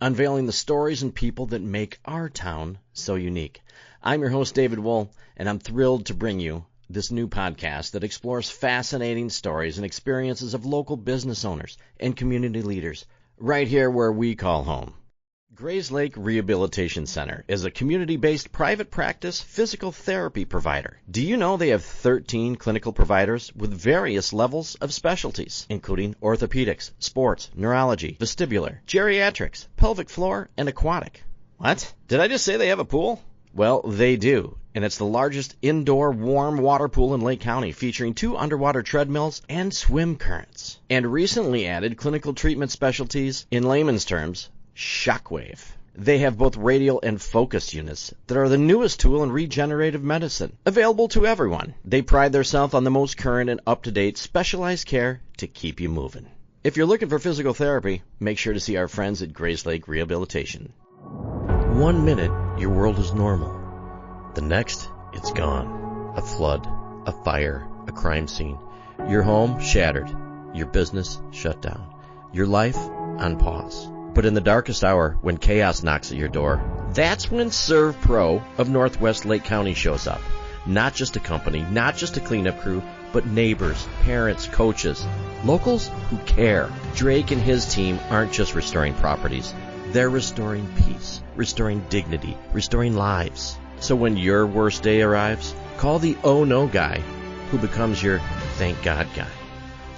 unveiling the stories and people that make our town so unique. I'm your host, David Wool, and I'm thrilled to bring you this new podcast that explores fascinating stories and experiences of local business owners and community leaders right here where we call home. Grayslake Rehabilitation Center is a community-based private practice physical therapy provider. Do you know they have 13 clinical providers with various levels of specialties, including orthopedics, sports, neurology, vestibular, geriatrics, pelvic floor, and aquatic? What? Did I just say they have a pool? Well, they do, and it's the largest indoor warm water pool in Lake County, featuring 2 underwater treadmills and swim currents. And recently added clinical treatment specialties, in layman's terms, Shockwave. They have both radial and focus units that are the newest tool in regenerative medicine, available to everyone. They pride themselves on the most current and up-to-date specialized care to keep you moving. If you're looking for physical therapy, make sure to see our friends at Grayslake Rehabilitation. 1 minute, your world is normal. The next, it's gone. A flood, a fire, a crime scene. Your home shattered. Your business shut down. Your life on pause. But in the darkest hour, when chaos knocks at your door, that's when Serve Pro of Northwest Lake County shows up. Not just a company, not just a cleanup crew, but neighbors, parents, coaches, locals who care. Drake and his team aren't just restoring properties. They're restoring peace, restoring dignity, restoring lives. So when your worst day arrives, call the oh no guy who becomes your thank God guy.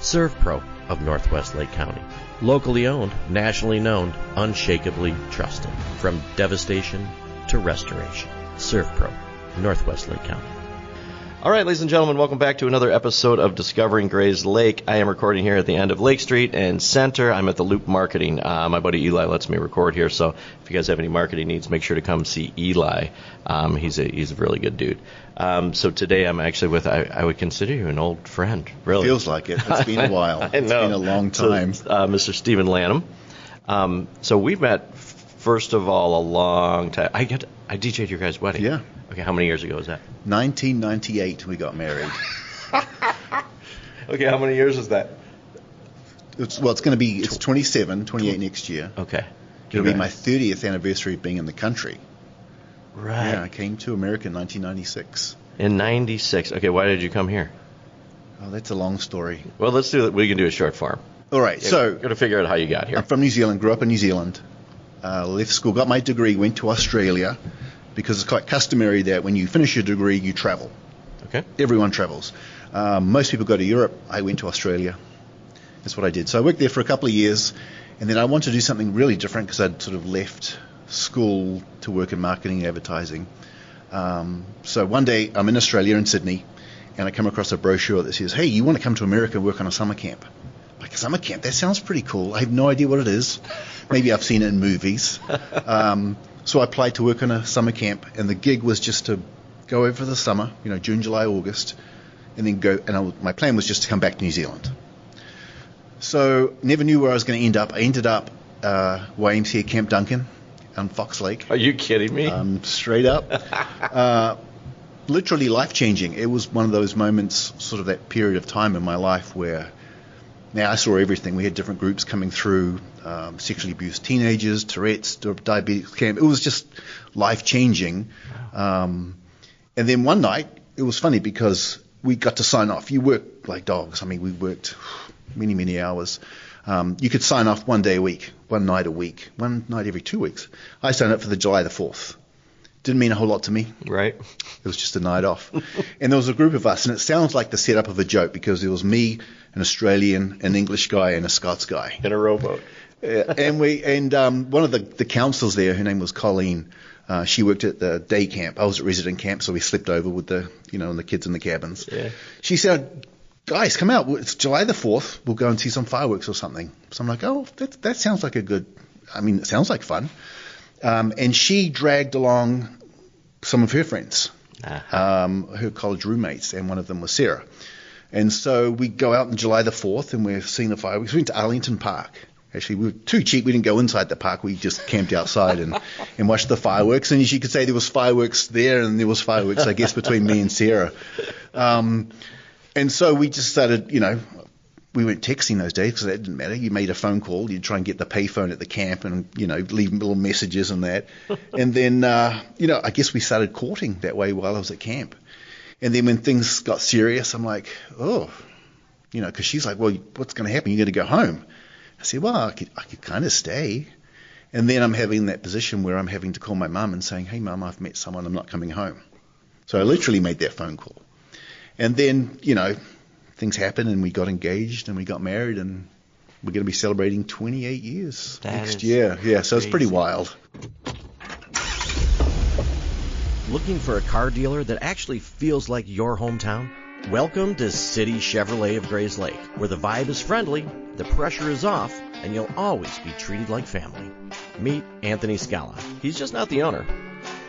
Serve Pro of Northwest Lake County. Locally owned, nationally known, unshakably trusted. From devastation to restoration. Serve Pro, Northwest Lake County. All right, ladies and gentlemen, welcome back to another episode of Discovering Grayslake. I am recording here at the end of Lake Street and Center. I'm at the Loop Marketing. My buddy Eli lets me record here, so if you guys have any marketing needs, make sure to come see Eli. He's a really good dude. So today I'm actually with, I would consider you an old friend, really. Feels like it. It's been a while. I know. It's been a long time. So, Mr. Stephen Lanham. So we met, first of all, a long time. I DJ'd your guys' wedding. Yeah. Okay, how many years ago was that? 1998 we got married. Okay, how many years is that? It's going to be, it's 28 next year. Okay. It'll be my 30th anniversary of being in the country. Right. Yeah, I came to America in 1996. In 96. Okay, why did you come here? Oh, that's a long story. Well, let's do it. We can do a short form. All right, so got to figure out how you got here. I'm from New Zealand, grew up in New Zealand. Left school, got my degree, went to Australia, because it's quite customary that when you finish your degree, you travel. Okay. Everyone travels. Most people go to Europe. I went to Australia. That's what I did. So I worked there for a couple of years, and then I wanted to do something really different because I'd sort of left school to work in marketing and advertising. So one day I'm in Australia, in Sydney, and I come across a brochure that says, hey, you want to come to America and work on a summer camp? Like, a summer camp? That sounds pretty cool. I have no idea what it is. Maybe I've seen it in movies. So I applied to work on a summer camp, and the gig was just to go over the summer, June, July, August, and then go. And my plan was just to come back to New Zealand. So never knew where I was going to end up. I ended up YMCA Camp Duncan on Fox Lake. Are you kidding me? Straight up. Literally life-changing. It was one of those moments, sort of that period of time in my life where now I saw everything. We had different groups coming through, sexually abused teenagers, Tourette's, diabetes camp. It was just life-changing. And then one night, it was funny because we got to sign off. You work like dogs. I mean, we worked many, many hours. You could sign off one day a week, one night a week, one night every 2 weeks. I signed up for the July the 4th. Didn't mean a whole lot to me. Right. It was just a night off. And there was a group of us, and it sounds like the setup of a joke because there was me, an Australian, an English guy, and a Scots guy. In a rowboat. And one of the counselors there, her name was Colleen, she worked at the day camp. I was at resident camp, so we slept over with the kids in the cabins. Yeah. She said, guys, come out. It's July the 4th. We'll go and see some fireworks or something. So I'm like, oh, that sounds like it sounds like fun. And she dragged along some of her friends, her college roommates, and one of them was Sarah. And so we go out on July the 4th, and we're seeing the fireworks. We went to Arlington Park. Actually, we were too cheap. We didn't go inside the park. We just camped outside and watched the fireworks. And as you could say, there was fireworks there, and there was fireworks, I guess, between me and Sarah. And so we just started, we weren't texting those days because that didn't matter. You made a phone call. You'd try and get the payphone at the camp and, leave little messages and that. And then, I guess we started courting that way while I was at camp. And then when things got serious, I'm like, because she's like, well, what's going to happen? You're going to go home. I said, well, I could kind of stay. And then I'm having that position where I'm having to call my mum and saying, hey, Mum, I've met someone. I'm not coming home. So I literally made that phone call. And then, things happened and we got engaged and we got married and we're going to be celebrating 28 years next year. Yeah, so it's pretty wild. Looking for a car dealer that actually feels like your hometown? Welcome to City Chevrolet of Grayslake, where the vibe is friendly, the pressure is off, and you'll always be treated like family. Meet Anthony Scala. He's just not the owner.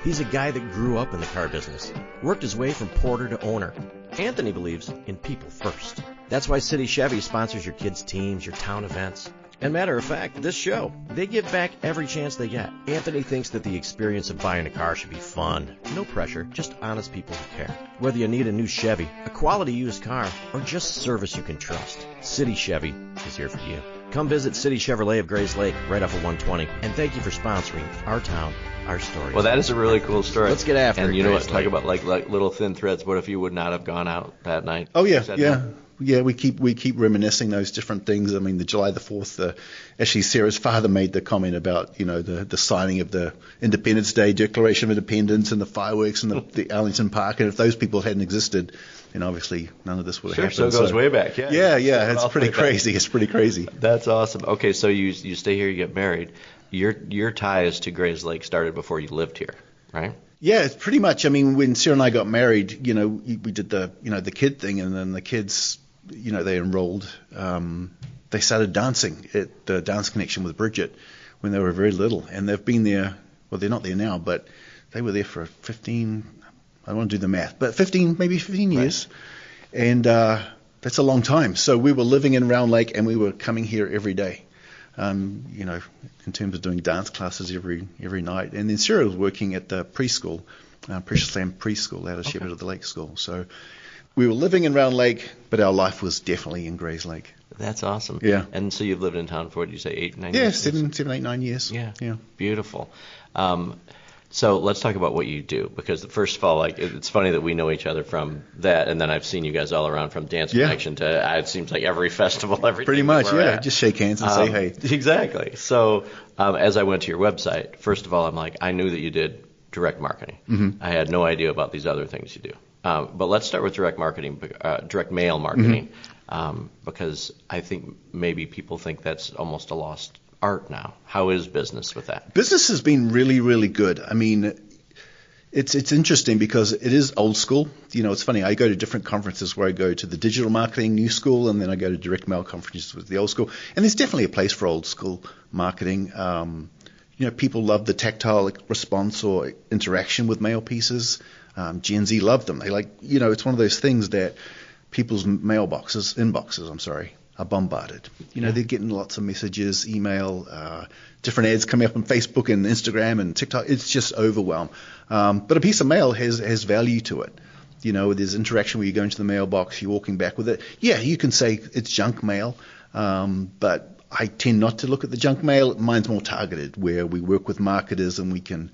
He's a guy that grew up in the car business, worked his way from porter to owner. Anthony believes in people first. That's why City Chevy sponsors your kids' teams, your town events. And matter of fact, this show, they give back every chance they get. Anthony thinks that the experience of buying a car should be fun. No pressure, just honest people who care. Whether you need a new Chevy, a quality used car, or just service you can trust, City Chevy is here for you. Come visit City Chevrolet of Grayslake right off of 120. And thank you for sponsoring our town, our stories. Well, that is a really cool story. Let's get after it. And you know what? Talk about like little thin threads. What if you would not have gone out that night? Oh yeah, yeah. No? Yeah, we keep reminiscing those different things. I mean, the July the 4th, actually Sarah's father made the comment about, the signing of the Independence Day Declaration of Independence and the fireworks and the Arlington Park. And if those people hadn't existed, then obviously none of this would have happened. So it goes way back. Yeah. It's pretty crazy. It's pretty crazy. That's awesome. Okay, so you stay here, you get married. Your ties to Grayslake started before you lived here, right? Yeah, it's pretty much. I mean, when Sarah and I got married, we did the kid thing, and then the kids, they enrolled. They started dancing at the Dance Connection with Bridget when they were very little, and they've been there. Well, they're not there now, but they were there for 15. I don't want to do the math, but 15 years, and that's a long time. So we were living in Round Lake, and we were coming here every day. In terms of doing dance classes every night. And then Sarah was working at the preschool, Precious Lamb Preschool out of Shepherd of the Lake School. So we were living in Round Lake, but our life was definitely in Grayslake. That's awesome. Yeah. And so you've lived in town for, what did you say, 8, 9 years? Yeah, 7, 8, 9 years. Yeah. Beautiful. So let's talk about what you do, because first of all, it's funny that we know each other from that, and then I've seen you guys all around from Dance Connection to it seems like every festival, everything. Pretty much, yeah. Just shake hands and say hey. Exactly. So as I went to your website, first of all, I'm like, I knew that you did direct marketing. Mm-hmm. I had no idea about these other things you do. But let's start with direct mail marketing, because I think maybe people think that's almost a lost art now. How is business with that? Business has been really, really good. I mean, it's interesting because it is old school. It's funny. I go to different conferences where I go to the digital marketing new school, and then I go to direct mail conferences with the old school. And there's definitely a place for old school marketing. People love the tactile response or interaction with mail pieces. Gen Z love them. They it's one of those things that people's inboxes, are bombarded. They're getting lots of messages, email, different ads coming up on Facebook and Instagram and TikTok. It's just overwhelm. But a piece of mail has value to it. There's interaction where you go into the mailbox, you're walking back with it. Yeah, you can say it's junk mail, but I tend not to look at the junk mail. Mine's more targeted, where we work with marketers and we can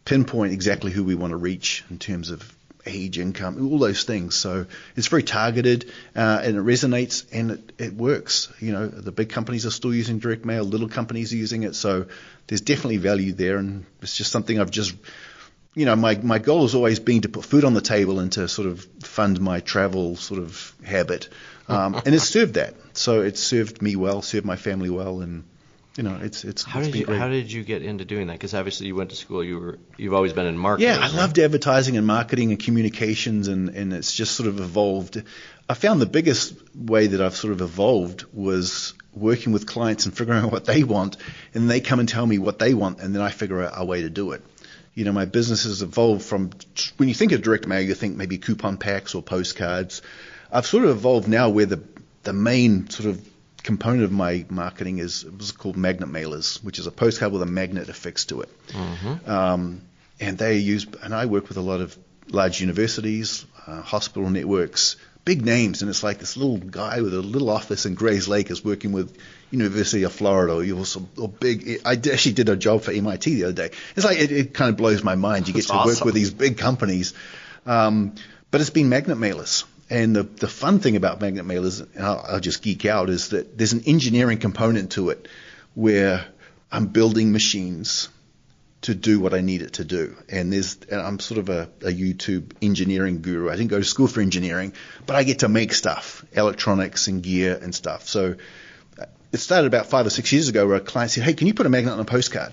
pinpoint exactly who we want to reach in terms of age, income, all those things. So it's very targeted, and it resonates, and it works. The big companies are still using direct mail, little companies are using it. So there's definitely value there, and it's just something I've just, my goal has always been to put food on the table and to sort of fund my travel sort of habit, and it's served that. So it's served me well, served my family well, and How did you get into doing that? Because obviously you went to school. You've always been in marketing. Yeah, I loved advertising and marketing and communications, and it's just sort of evolved. I found the biggest way that I've sort of evolved was working with clients and figuring out what they want, and they come and tell me what they want, and then I figure out a way to do it. My business has evolved from, when you think of direct mail, you think maybe coupon packs or postcards. I've sort of evolved now where the main sort of component of my marketing was called magnet mailers, which is a postcard with a magnet affixed to it. Mm-hmm. And I work with a lot of large universities, hospital networks, big names, and it's like this little guy with a little office in Grayslake is working with University of Florida or big. I actually did a job for MIT the other day. It's like it kind of blows my mind. You get to work with these big companies, but it's been magnet mailers. And the fun thing about magnet mailers, and I'll just geek out, is that there's an engineering component to it where I'm building machines to do what I need it to do. And I'm sort of a YouTube engineering guru. I didn't go to school for engineering, but I get to make stuff, electronics and gear and stuff. So it started about 5 or 6 years ago where a client said, hey, can you put a magnet on a postcard?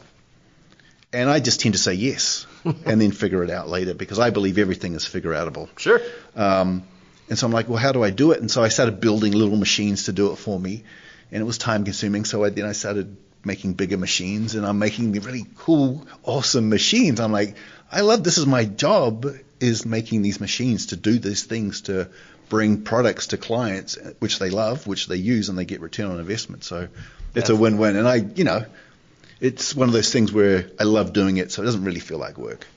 And I just tend to say yes and then figure it out later because I believe everything is figure-outable. Sure. And so I'm like, well, how do I do it? And so I started building little machines to do it for me. And it was time-consuming, so then I started making bigger machines, and I'm making really cool, awesome machines. I'm like, I love this. Is my job, is making these machines to do these things, to bring products to clients, which they love, which they use, and they get return on investment. So it's a win-win. And it's one of those things where I love doing it, so it doesn't really feel like work.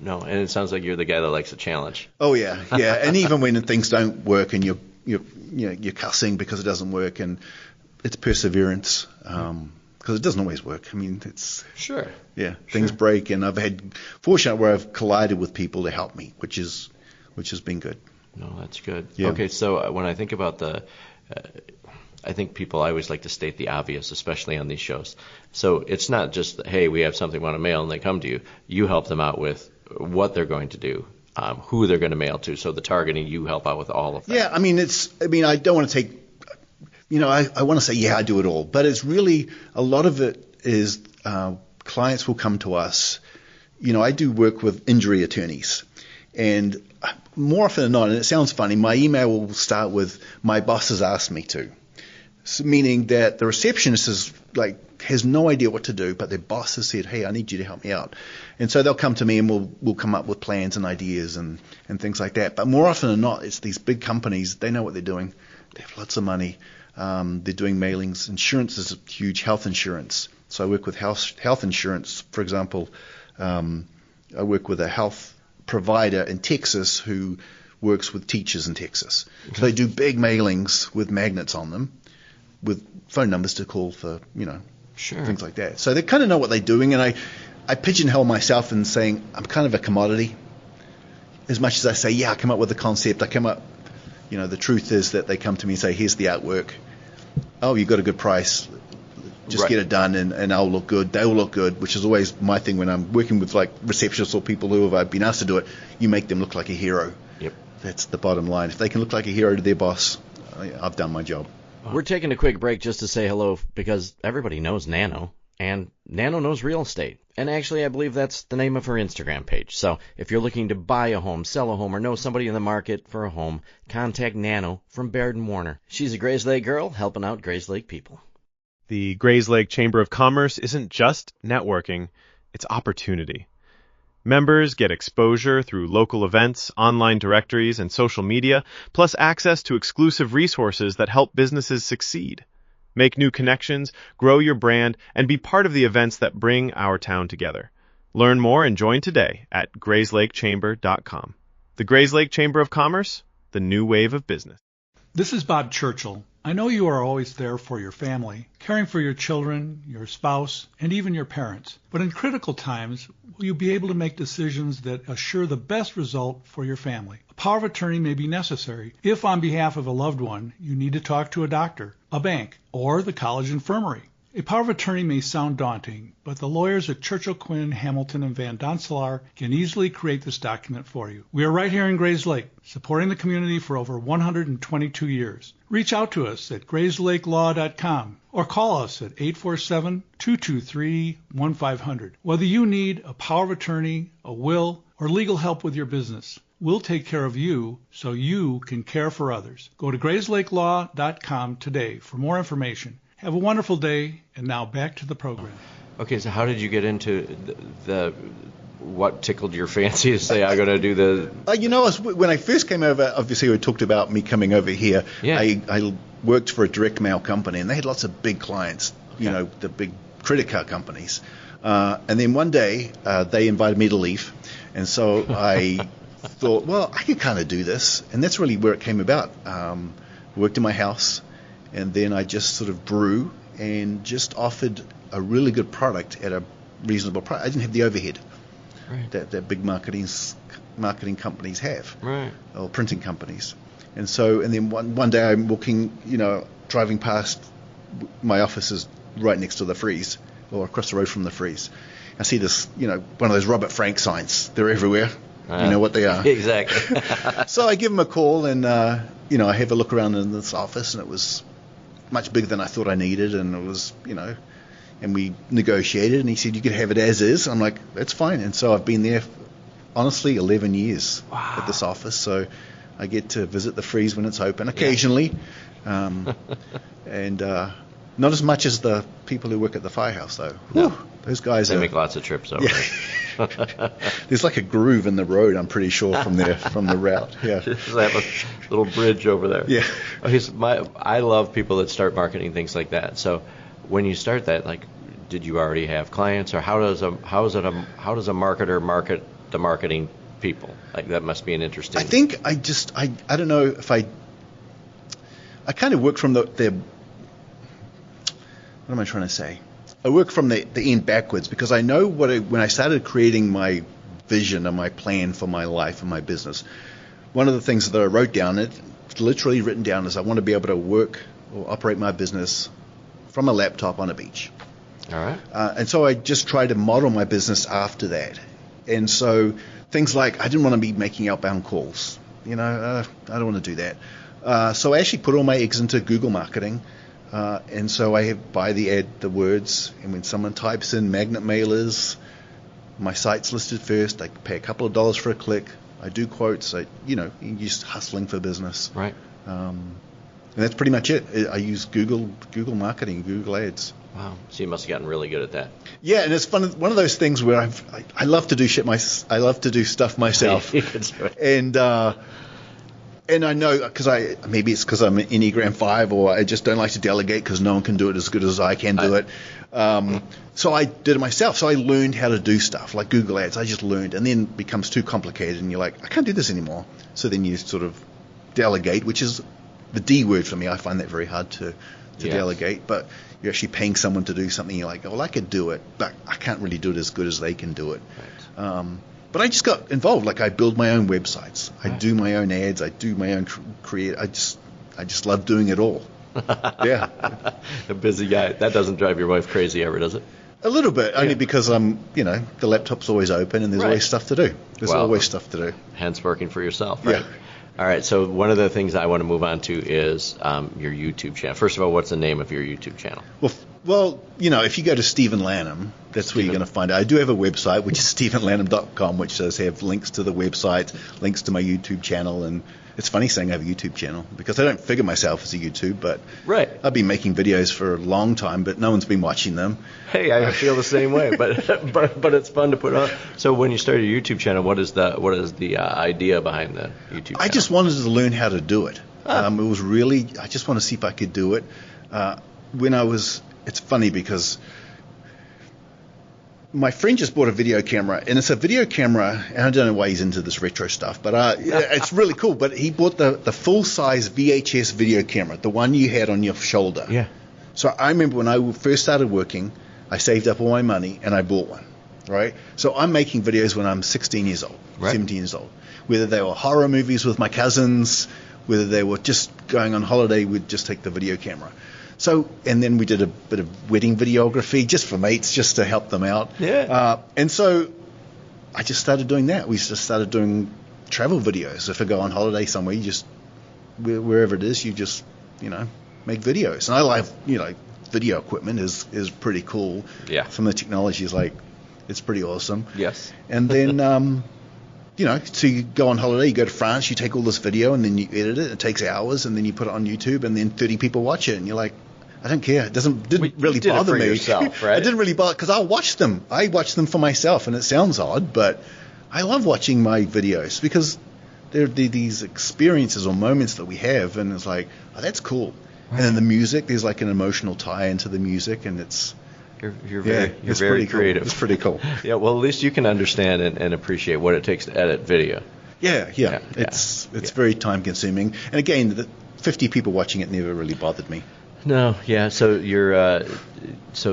No, and it sounds like you're the guy that likes a challenge. Oh yeah. And even when things don't work and you're cussing because it doesn't work, and it's perseverance because it doesn't always work. I mean, it's sure. Yeah, things break, and I've had fortunate where I've collided with people to help me, which has been good. No, that's good. Yeah. Okay, so when I think about I think people always like to state the obvious, especially on these shows. So it's not just, hey, we have something we want to mail, and they come to you. You help them out with what they're going to do, who they're going to mail to. So the targeting, you help out with all of that. Yeah, I don't want to take, I want to say, yeah, I do it all. But it's really, a lot of it is clients will come to us. I do work with injury attorneys. And more often than not, and it sounds funny, my email will start with, my boss has asked me to. So meaning that the receptionist has no idea what to do, but their boss has said, hey, I need you to help me out. And so they'll come to me, and we'll come up with plans and ideas and things like that. But more often than not, it's these big companies. They know what they're doing. They have lots of money. They're doing mailings. Insurance is huge, health insurance. So I work with health insurance. For example, I work with a health provider in Texas who works with teachers in Texas. Okay. So they do big mailings with magnets on them, with phone numbers to call for, sure, things like that. So they kind of know what they're doing, and I pigeonhole myself in saying I'm kind of a commodity. As much as I say, yeah, I come up with a concept, the truth is that they come to me and say, here's the artwork. Oh, you got a good price. Just get it done, and I'll look good. They'll look good, which is always my thing when I'm working with receptionists or people who have been asked to do it. You make them look like a hero. Yep. That's the bottom line. If they can look like a hero to their boss, I've done my job. We're taking a quick break just to say hello because everybody knows Nano, and Nano knows real estate. And actually, I believe that's the name of her Instagram page. So if you're looking to buy a home, sell a home, or know somebody in the market for a home, contact Nano from Baird & Warner. She's a Grayslake girl helping out Grayslake people. The Grayslake Chamber of Commerce isn't just networking, it's opportunity. Members get exposure through local events, online directories, and social media, plus access to exclusive resources that help businesses succeed. Make new connections, grow your brand, and be part of the events that bring our town together. Learn more and join today at grayslakechamber.com. The Grayslake Chamber of Commerce, the new wave of business. This is Bob Churchill. I know you are always there for your family, caring for your children, your spouse, and even your parents. But in critical times, will you be able to make decisions that assure the best result for your family? A power of attorney may be necessary if, on behalf of a loved one, you need to talk to a doctor, a bank, or the college infirmary. A power of attorney may sound daunting, but the lawyers at Churchill, Quinn, Hamilton, and Van Doncelar can easily create this document for you. We are right here in Grayslake, supporting the community for over 122 years. Reach out to us at grayslakelaw.com or call us at 847-223-1500. Whether you need a power of attorney, a will, or legal help with your business, we'll take care of you so you can care for others. Go to grayslakelaw.com today for more information. Have a wonderful day, and now back to the program. Okay, so how did you get into the what tickled your fancy to say I'm going to do the... when I first came over, obviously we talked about me coming over here. Yeah. I worked for a direct mail company, and they had lots of big clients, the big credit card companies. And then one day they invited me to leave, and so I thought, well, I could kind of do this. And that's really where it came about. Worked in my house, and then I just sort of brew and just offered a really good product at a reasonable price. I didn't have the overhead that big marketing companies have, or printing companies. And then one day I'm walking, driving past, my office is right next to the freeze, or across the road from the freeze. I see this, one of those Robert Frank signs. They're everywhere. You know what they are. Exactly. So I give him a call, and I have a look around in this office, and it was much bigger than I thought I needed, and it was, and we negotiated, and he said you could have it as is. I'm like, that's fine. And so I've been there, honestly, 11 years at this office. So I get to visit the freeze when it's open occasionally, and not as much as the people who work at the firehouse, though. No. Those guys they make lots of trips over. Yeah. There's like a groove in the road, I'm pretty sure, from the route. Yeah. Just have a little bridge over there. Yeah. I love people that start marketing things like that. So when you start that, like, did you already have clients, or how does a marketer market the marketing people? Like, that must be an interesting. I think I don't know if I kind of work from the what am I trying to say? I work from the end backwards, because I know when I started creating my vision and my plan for my life and my business, one of the things that I wrote down, it's literally written down, is I want to be able to work or operate my business from a laptop on a beach. All right. And so I just tried to model my business after that. And so things like, I didn't want to be making outbound calls. I don't want to do that. So I actually put all my eggs into Google marketing. And so I buy the words, and when someone types in magnet mailers, my site's listed first. I pay a couple of dollars for a click. I do quotes. You're just hustling for business. Right. And that's pretty much it. I use Google marketing, Google Ads. Wow. So you must have gotten really good at that. Yeah, and it's fun. One of those things where I love to do I love to do stuff myself. And I know, maybe it's because I'm an Enneagram 5, or I just don't like to delegate because no one can do it as good as I can do it. So I did it myself. So I learned how to do stuff like Google Ads. I just learned, and then it becomes too complicated, and you're like, I can't do this anymore. So then you sort of delegate, which is the D word for me. I find that very hard to delegate. But you're actually paying someone to do something. You're like, well, I could do it, but I can't really do it as good as they can do it. Right. But I just got involved. Like, I build my own websites. I do my own ads. I do my own create. I just love doing it all. Yeah. A busy guy. That doesn't drive your wife crazy ever, does it? A little bit, only because the laptop's always open and there's always stuff to do. There's always stuff to do. Hence working for yourself, right? Yeah. All right, so one of the things I want to move on to is your YouTube channel. First of all, what's the name of your YouTube channel? Well, if you go to Stephen Lanham, that's where you're going to find it. I do have a website, which is stephenlanham.com, which does have links to the website, links to my YouTube channel. And it's funny saying I have a YouTube channel, because I don't figure myself as a YouTube, but I've been making videos for a long time, but no one's been watching them. Hey, I feel the same way, but it's fun to put on. So when you started your YouTube channel, what is the idea behind the YouTube channel? I just wanted to learn how to do it. It was really, I just want to see if I could do it. It's funny because my friend just bought a video camera, and it's a video camera, and I don't know why he's into this retro stuff, but it's really cool. But he bought the full-size VHS video camera, the one you had on your shoulder. Yeah. So I remember when I first started working, I saved up all my money, and I bought one, right? So I'm making videos when I'm 16 years old, 17 years old, whether they were horror movies with my cousins, whether they were just going on holiday, we'd just take the video camera. So, and then we did a bit of wedding videography just for mates, just to help them out. Yeah. And so I just started doing that. We just started doing travel videos. If I go on holiday somewhere, you just, wherever it is, you just, make videos. And I love, video equipment is pretty cool. Yeah. Some of the technology is it's pretty awesome. Yes. And then, so you go on holiday, you go to France, you take all this video, and then you edit it. It takes hours, and then you put it on YouTube, and then 30 people watch it, and you're like, I don't care. It didn't really bother me. Yourself, right? It didn't really bother, because I watch them. I watch them for myself, and it sounds odd, but I love watching my videos, because they're these experiences or moments that we have, and it's like, oh, that's cool. Right. And then the music, there's like an emotional tie into the music, and it's You're very creative. Cool. It's pretty cool. Yeah, well, at least you can understand and appreciate what it takes to edit video. Yeah. It's very time consuming. And again, the 50 people watching it never really bothered me. No, yeah. So you're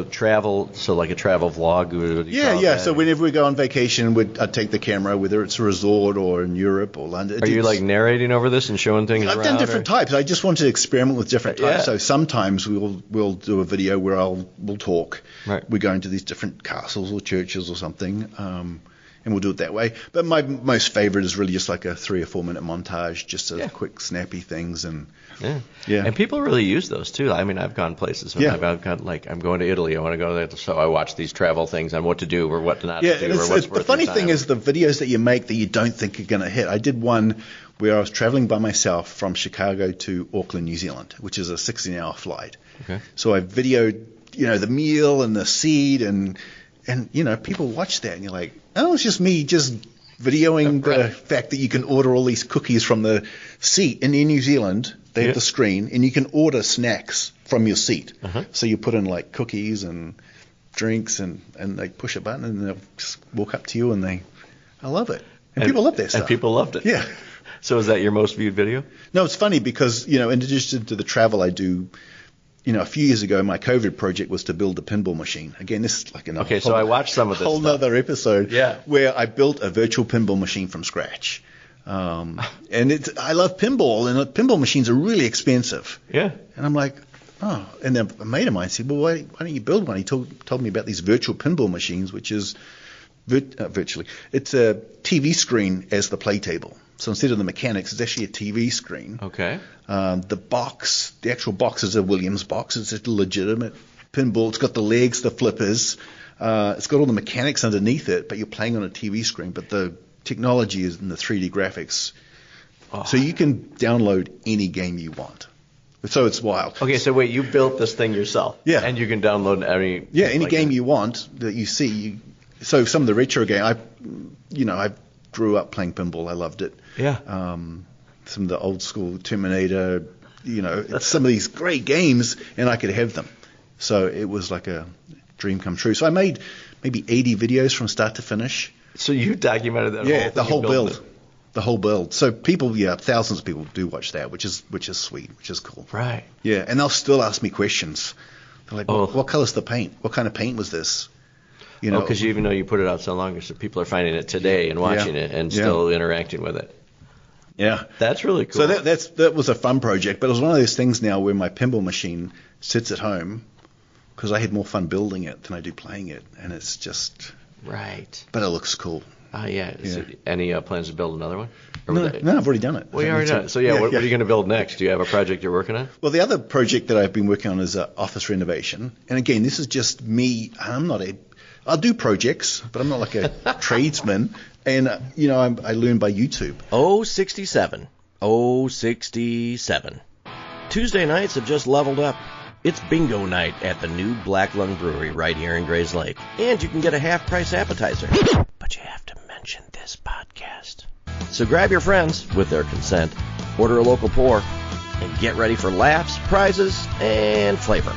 travel, so like a travel vlog. Yeah. So whenever we go on vacation, I'd take the camera, whether it's a resort or in Europe or London. Are you like narrating over this and showing things around? I've done different types. I just wanted to experiment with different types. So sometimes we'll do a video where we'll talk. Right. We go into these different castles or churches or something. And we'll do it that way. But my most favorite is really just like a 3 or 4 minute montage, just of quick, snappy things. And And people really use those too. I mean, I've gone places. I've gone, like, I'm going to Italy. I want to go there. So I watch these travel things on what to do or what not to do. Or what's the funny thing is the videos that you make that you don't think are going to hit. I did one where I was traveling by myself from Chicago to Auckland, New Zealand, which is a 16-hour flight. Okay. So I videoed, the meal and the seat and people watch that and you're like, oh, it's just me just videoing the fact that you can order all these cookies from the seat. And in New Zealand, they have the screen, and you can order snacks from your seat. So you put in like cookies and drinks, and they push a button, and they'll just walk up to you, and I love it. And people love that stuff. And people loved it. Yeah. So is that your most viewed video? No, it's funny because, in addition to the travel I do, a few years ago, my COVID project was to build a pinball machine. Again, this is like another so I watched some of this whole other episode where I built a virtual pinball machine from scratch. And I love pinball, and pinball machines are really expensive. Yeah. And I'm like, and then a mate of mine said, well, why don't you build one? He told me about these virtual pinball machines, which is virtually, it's a TV screen as the play table. So instead of the mechanics, it's actually a TV screen. Okay. The actual box is a Williams box. It's a legitimate pinball. It's got the legs, the flippers. It's got all the mechanics underneath it, but you're playing on a TV screen. But the technology is in the 3D graphics. So you can download any game you want. So it's wild. Okay, so wait, you built this thing yourself. Yeah. And you can download any... Yeah, any game you want that you see. So some of the retro game, I grew up playing pinball. I loved it. Yeah. Some of the old school Terminator, some of these great games, and I could have them. So it was like a dream come true. So I made maybe 80 videos from start to finish. So you documented that whole thing? The whole build. The whole build. So people, thousands of people do watch that, which is sweet, which is cool. Right. Yeah, and they'll still ask me questions. They're like, what color's the paint? What kind of paint was this? Because even though you put it out so long, so people are finding it today and watching it and still interacting with it. Yeah. That's really cool. So that was a fun project, but it was one of those things now where my pinball machine sits at home because I had more fun building it than I do playing it, and it's just... Right. But it looks cool. Any plans to build another one? No, I've already done it. Well, you already done it. So, what are you going to build next? Do you have a project you're working on? Well, the other project that I've been working on is office renovation. And again, this is just me. I'll do projects, but I'm not like a tradesman. And, I learn by YouTube. 67. Tuesday nights have just leveled up. It's bingo night at the new Black Lung Brewery right here in Grayslake. And you can get a half-price appetizer. But you have to mention this podcast. So grab your friends, with their consent, order a local pour, and get ready for laughs, prizes, and flavor.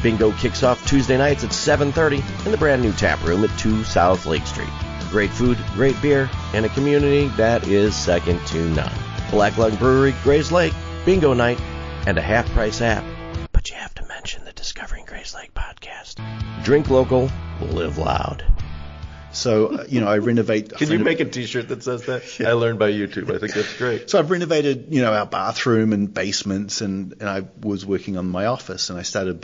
Bingo kicks off Tuesday nights at 7:30 in the brand new tap room at 2 South Lake Street. Great food, great beer, and a community that is second to none. Black Lung Brewery, Grayslake, bingo night, and a half-price app. But you have to mention the Discovering Grayslake podcast. Drink local, live loud. So, I renovate... Can you make a T-shirt that says that? Yeah. I learned by YouTube. I think that's great. So I've renovated, our bathroom and basements, and I was working on my office, and I started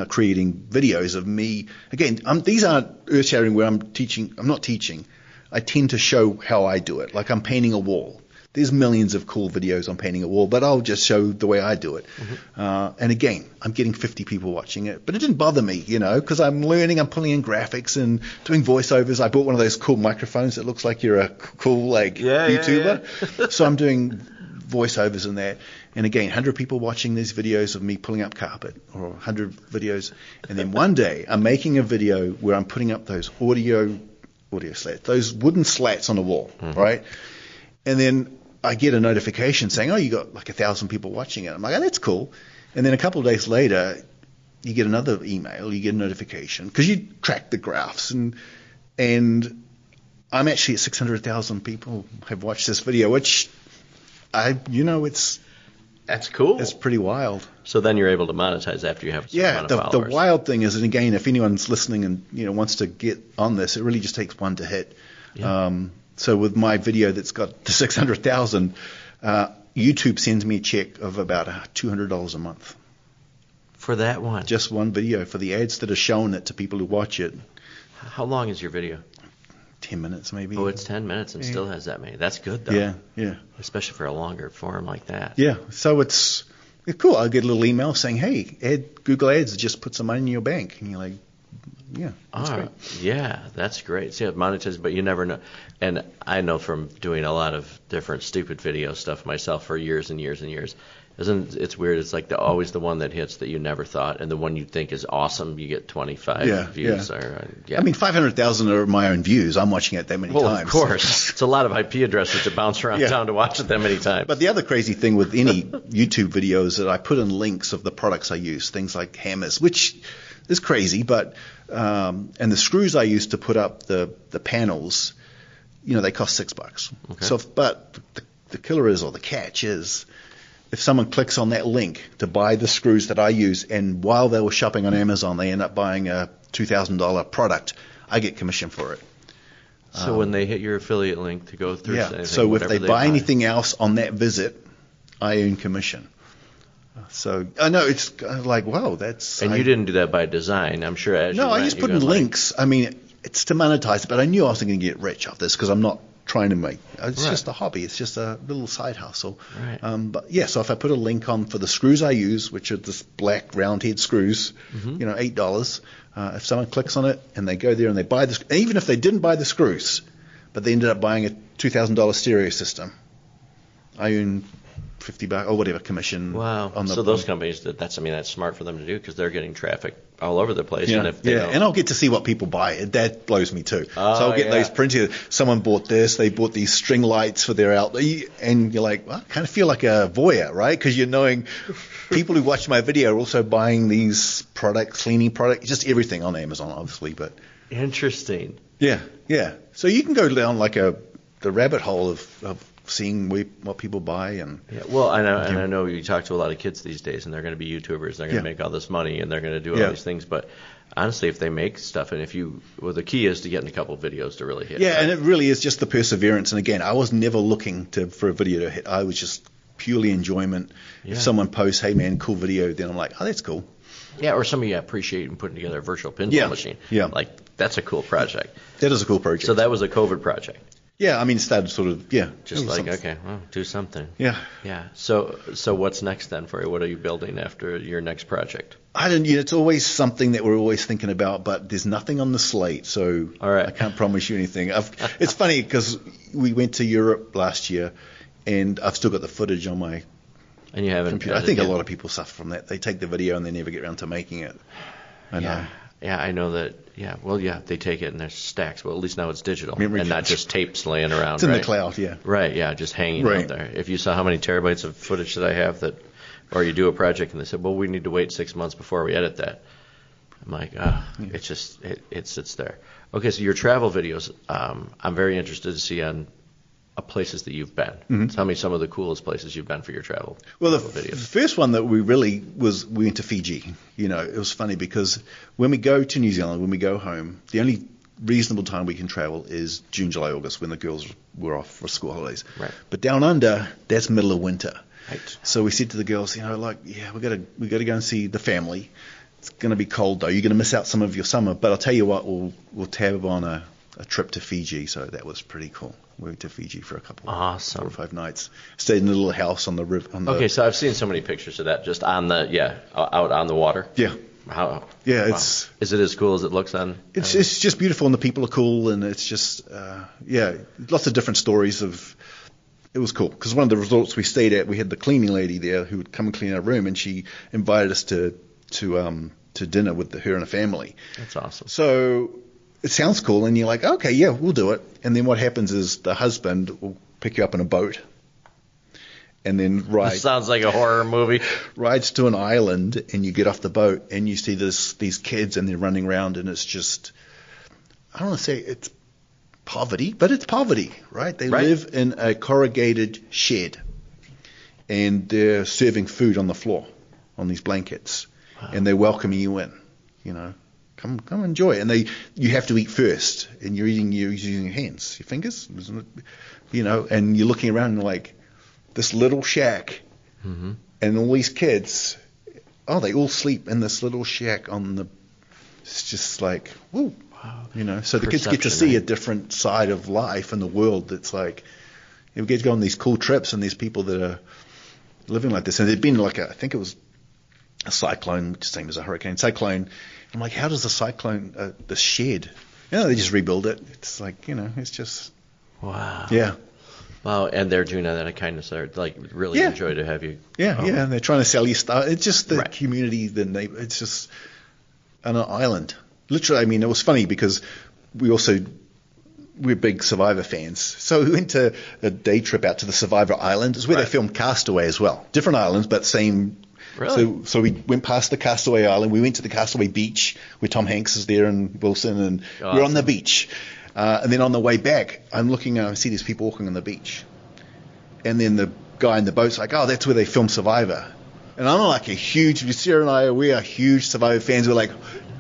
creating videos of me. Again, these aren't earth-shattering where I'm teaching. I'm not teaching. I tend to show how I do it. Like I'm painting a wall. There's millions of cool videos on painting a wall, but I'll just show the way I do it. Mm-hmm. And again, I'm getting 50 people watching it, but it didn't bother me, because I'm learning, I'm pulling in graphics and doing voiceovers. I bought one of those cool microphones that looks like you're a cool YouTuber. Yeah. So I'm doing voiceovers in that. And again, 100 people watching these videos of me pulling up carpet, or 100 videos. And then one day I'm making a video where I'm putting up those audio slats, those wooden slats on the wall, mm-hmm. right? And then I get a notification saying, you got like 1,000 people watching it. I'm like, that's cool. And then a couple of days later, you get another email, you get a notification, because you track the graphs. And I'm actually at 600,000 people have watched this video, which That's cool. it's pretty wild. So then you're able to monetize after you have some amount of The followers. wild thing is, and again, if anyone's listening and wants to get on this, it really just takes one to hit. Yeah. So with my video that's got the 600,000, YouTube sends me a check of about $200 a month. For that one. Just one video for the ads that are shown it to people who watch it. How long is your video? 10 minutes maybe. Oh, it's 10 minutes and still has that many. That's good, though. Yeah. Especially for a longer form like that. Yeah. So it's cool. I'll get a little email saying, hey, Google Ads just put some money in your bank. And you're like, yeah, that's great. Yeah, that's great. See, it monetizes, but you never know. And I know from doing a lot of different stupid video stuff myself for years and years and years. It's weird. It's like always the one that hits that you never thought, and the one you think is awesome, you get 25 views. I mean, 500,000 are my own views. I'm watching it that many times. Of course. It's a lot of IP addresses to bounce around town to watch it that many times. But the other crazy thing with any YouTube video is that I put in links of the products I use, things like hammers, which is crazy, but and the screws I use to put up the panels, they cost $6. Okay. So, but the killer is, or the catch is, if someone clicks on that link to buy the screws that I use, and while they were shopping on Amazon, they end up buying a $2,000 product, I get commission for it. So when they hit your affiliate link to go through anything, so if they buy anything else, else on that visit, I earn commission. So I know it's like, wow, that's. And you didn't do that by design, I'm sure. I just put in links. I mean, it's to monetize it, but I knew I wasn't going to get rich off this because I'm not trying to make. It's just a hobby. It's just a little side hustle. Right. But yeah, so if I put a link on for the screws I use, which are this black round head screws, $8. If someone clicks on it and they go there and they buy this, even if they didn't buy the screws, but they ended up buying a $2,000 stereo system, I earn $50 or whatever commission. Wow. On the, so those companies, that's smart for them to do because they're getting traffic all over the place. Yeah, and if they and I'll get to see what people buy. That blows me too. So I'll get those printed. Someone bought this. They bought these string lights for their outlet, and you're like, well, I kind of feel like a voyeur, right? Because you're knowing people who watch my video are also buying these products, cleaning products, just everything on Amazon, obviously. But interesting. Yeah. So you can go down like the rabbit hole of seeing what people buy and I know you talk to a lot of kids these days and they're going to be YouTubers, they're going to make all this money and they're going to do all these things, but honestly if they make stuff and the key is to get in a couple videos to really hit. And it really is just the perseverance, and again I was never looking for a video to hit. I was just purely enjoyment. If someone posts, hey man, cool video, then I'm like, oh, that's cool. Or some of you appreciate in putting together a virtual pinball machine. Like that's a cool project. That is a cool project. So that was a COVID project. Yeah, it started sort of, just like, okay, well, do something. Yeah. So what's next then for you? What are you building after your next project? It's always something that we're always thinking about, but there's nothing on the slate, so all right. I can't promise you anything. It's funny because we went to Europe last year, and I've still got the footage on my and you haven't computer. I think a lot of people suffer from that. They take the video and they never get around to making it. I know. Yeah, I know that. Yeah, well, they take it and there's stacks. Well, at least now it's digital Memory and not just tapes laying around. It's in the cloud, Right, just hanging out there. If you saw how many terabytes of footage that I have or you do a project and they said, well, we need to wait 6 months before we edit that. I'm like, it's just, it sits there. Okay, so your travel videos, I'm very interested to see on places that you've been. Mm-hmm. Tell me some of the coolest places you've been for your travel. Well, the videos. first one that we went to Fiji. It was funny because when we go to New Zealand, when we go home, the only reasonable time we can travel is June, July, August when the girls were off for school holidays. Right. But down under, that's middle of winter. Right. So we said to the girls, we got to go and see the family. It's going to be cold though. You're going to miss out some of your summer. But I'll tell you what, we'll tab on a trip to Fiji. So that was pretty cool. We went to Fiji for a couple, 4 or 5 nights. Stayed in a little house on the river. Okay, so I've seen so many pictures of that, just on out on the water. Yeah. Wow. Is it as cool as it looks on? It's just beautiful, and the people are cool, and it's just lots of different stories of. It was cool because one of the resorts we stayed at, we had the cleaning lady there who would come and clean our room, and she invited us to dinner with her and her family. That's awesome. So. It sounds cool, and you're like, okay, yeah, we'll do it. And then what happens is the husband will pick you up in a boat and then This sounds like a horror movie. Rides to an island, and you get off the boat, and you see these kids, and they're running around, and it's just, I don't want to say it's poverty, but it's poverty, right? They Right. live in a corrugated shed, and they're serving food on the floor, on these blankets, and they're welcoming you in. You know, come enjoy. And you have to eat first, and you're using your hands, your fingers, isn't it? You know, and you're looking around and like this little shack, and all these kids, they all sleep in this little shack it's just like, woo. You know, so the kids get to see a different side of life in the world. That's like, we get to go on these cool trips, and these people that are living like this. And there'd been like I think it was a cyclone, which is the same as a hurricane. Cyclone. I'm like, how does the cyclone, the shed? You know, they just rebuild it. It's like, you know, it's just. Wow. Yeah. Wow, and they're doing that out of kindness. They're like really enjoy to have you. Yeah, yeah, and they're trying to sell you stuff. It's just the Right. community, it's just on an island. Literally, I mean, it was funny because we're big Survivor fans. So we went to a day trip out to the Survivor Island. It's where they filmed Castaway as well. Different islands, but same. Really? So we went past the Castaway Island. We went to the Castaway Beach where Tom Hanks is there and Wilson, and we're on the beach. And then on the way back, I'm looking and I see these people walking on the beach. And then the guy in the boat's like, oh, that's where they filmed Survivor. And I'm like Sarah and I, we are huge Survivor fans. We're like,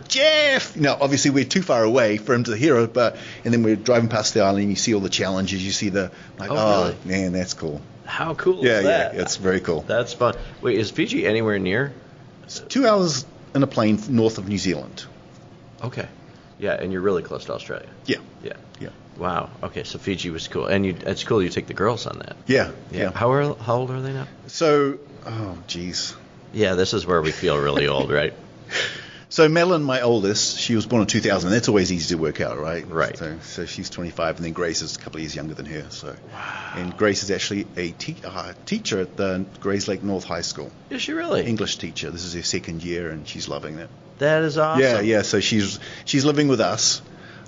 Jeff! Now, obviously, we're too far away for him to hear it, and then we're driving past the island, and you see all the challenges. You see really? Man, that's cool. How cool Yeah, is that? yeah, it's very cool. That's fun. Wait, is Fiji anywhere near? It's 2 hours in a plane north of New Zealand. Okay. Yeah, and you're really close to Australia. Yeah. Yeah. Yeah. Wow. Okay, so Fiji was cool, and it's cool you take the girls on that. Yeah. How old are they now? So, oh, geez. Yeah, this is where we feel really old, right? So Madeline, my oldest, she was born in 2000. That's always easy to work out, right? Right. So she's 25, and then Grace is a couple of years younger than her. So, and Grace is actually a teacher at the Grayslake North High School. Is she really? English teacher. This is her second year, and she's loving it. That is awesome. Yeah. So she's living with us,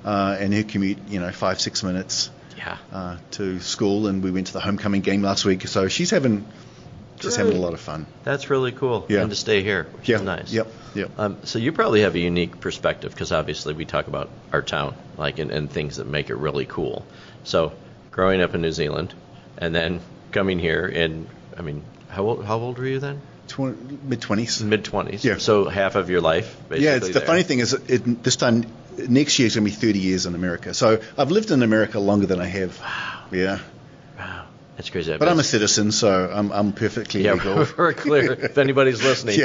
and her commute, 5-6 minutes. Yeah. To school, and we went to the homecoming game last week. So she's having a lot of fun. That's really cool. Yeah. And to stay here, which is nice. Yep. So you probably have a unique perspective because obviously we talk about our town, and things that make it really cool. So growing up in New Zealand, and then coming here, and I mean, how old were you then? Mid-20s. Mid-20s. Yeah. So half of your life, basically. Yeah. The funny thing is, this time next year is going to be 30 years in America. So I've lived in America longer than I have. Wow. Yeah. Wow. That's crazy. But I'm a citizen, so I'm perfectly legal. Yeah, we're clear. If anybody's listening,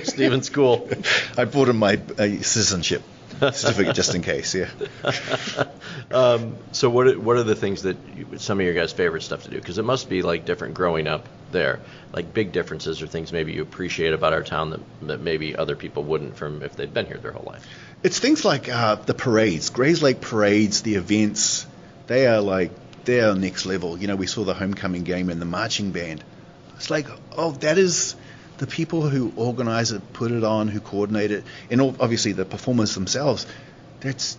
Stephen's cool. I brought him my citizenship certificate just in case, yeah. So what are the things that some of your guys' favorite stuff to do? Because it must be like different growing up there, like big differences or things maybe you appreciate about our town that maybe other people wouldn't from if they'd been here their whole life. It's things like the parades, Grayslake parades, the events. They are next level. We saw the homecoming game and the marching band. It's like, that is the people who organize it, put it on, who coordinate it, and obviously the performers themselves. It's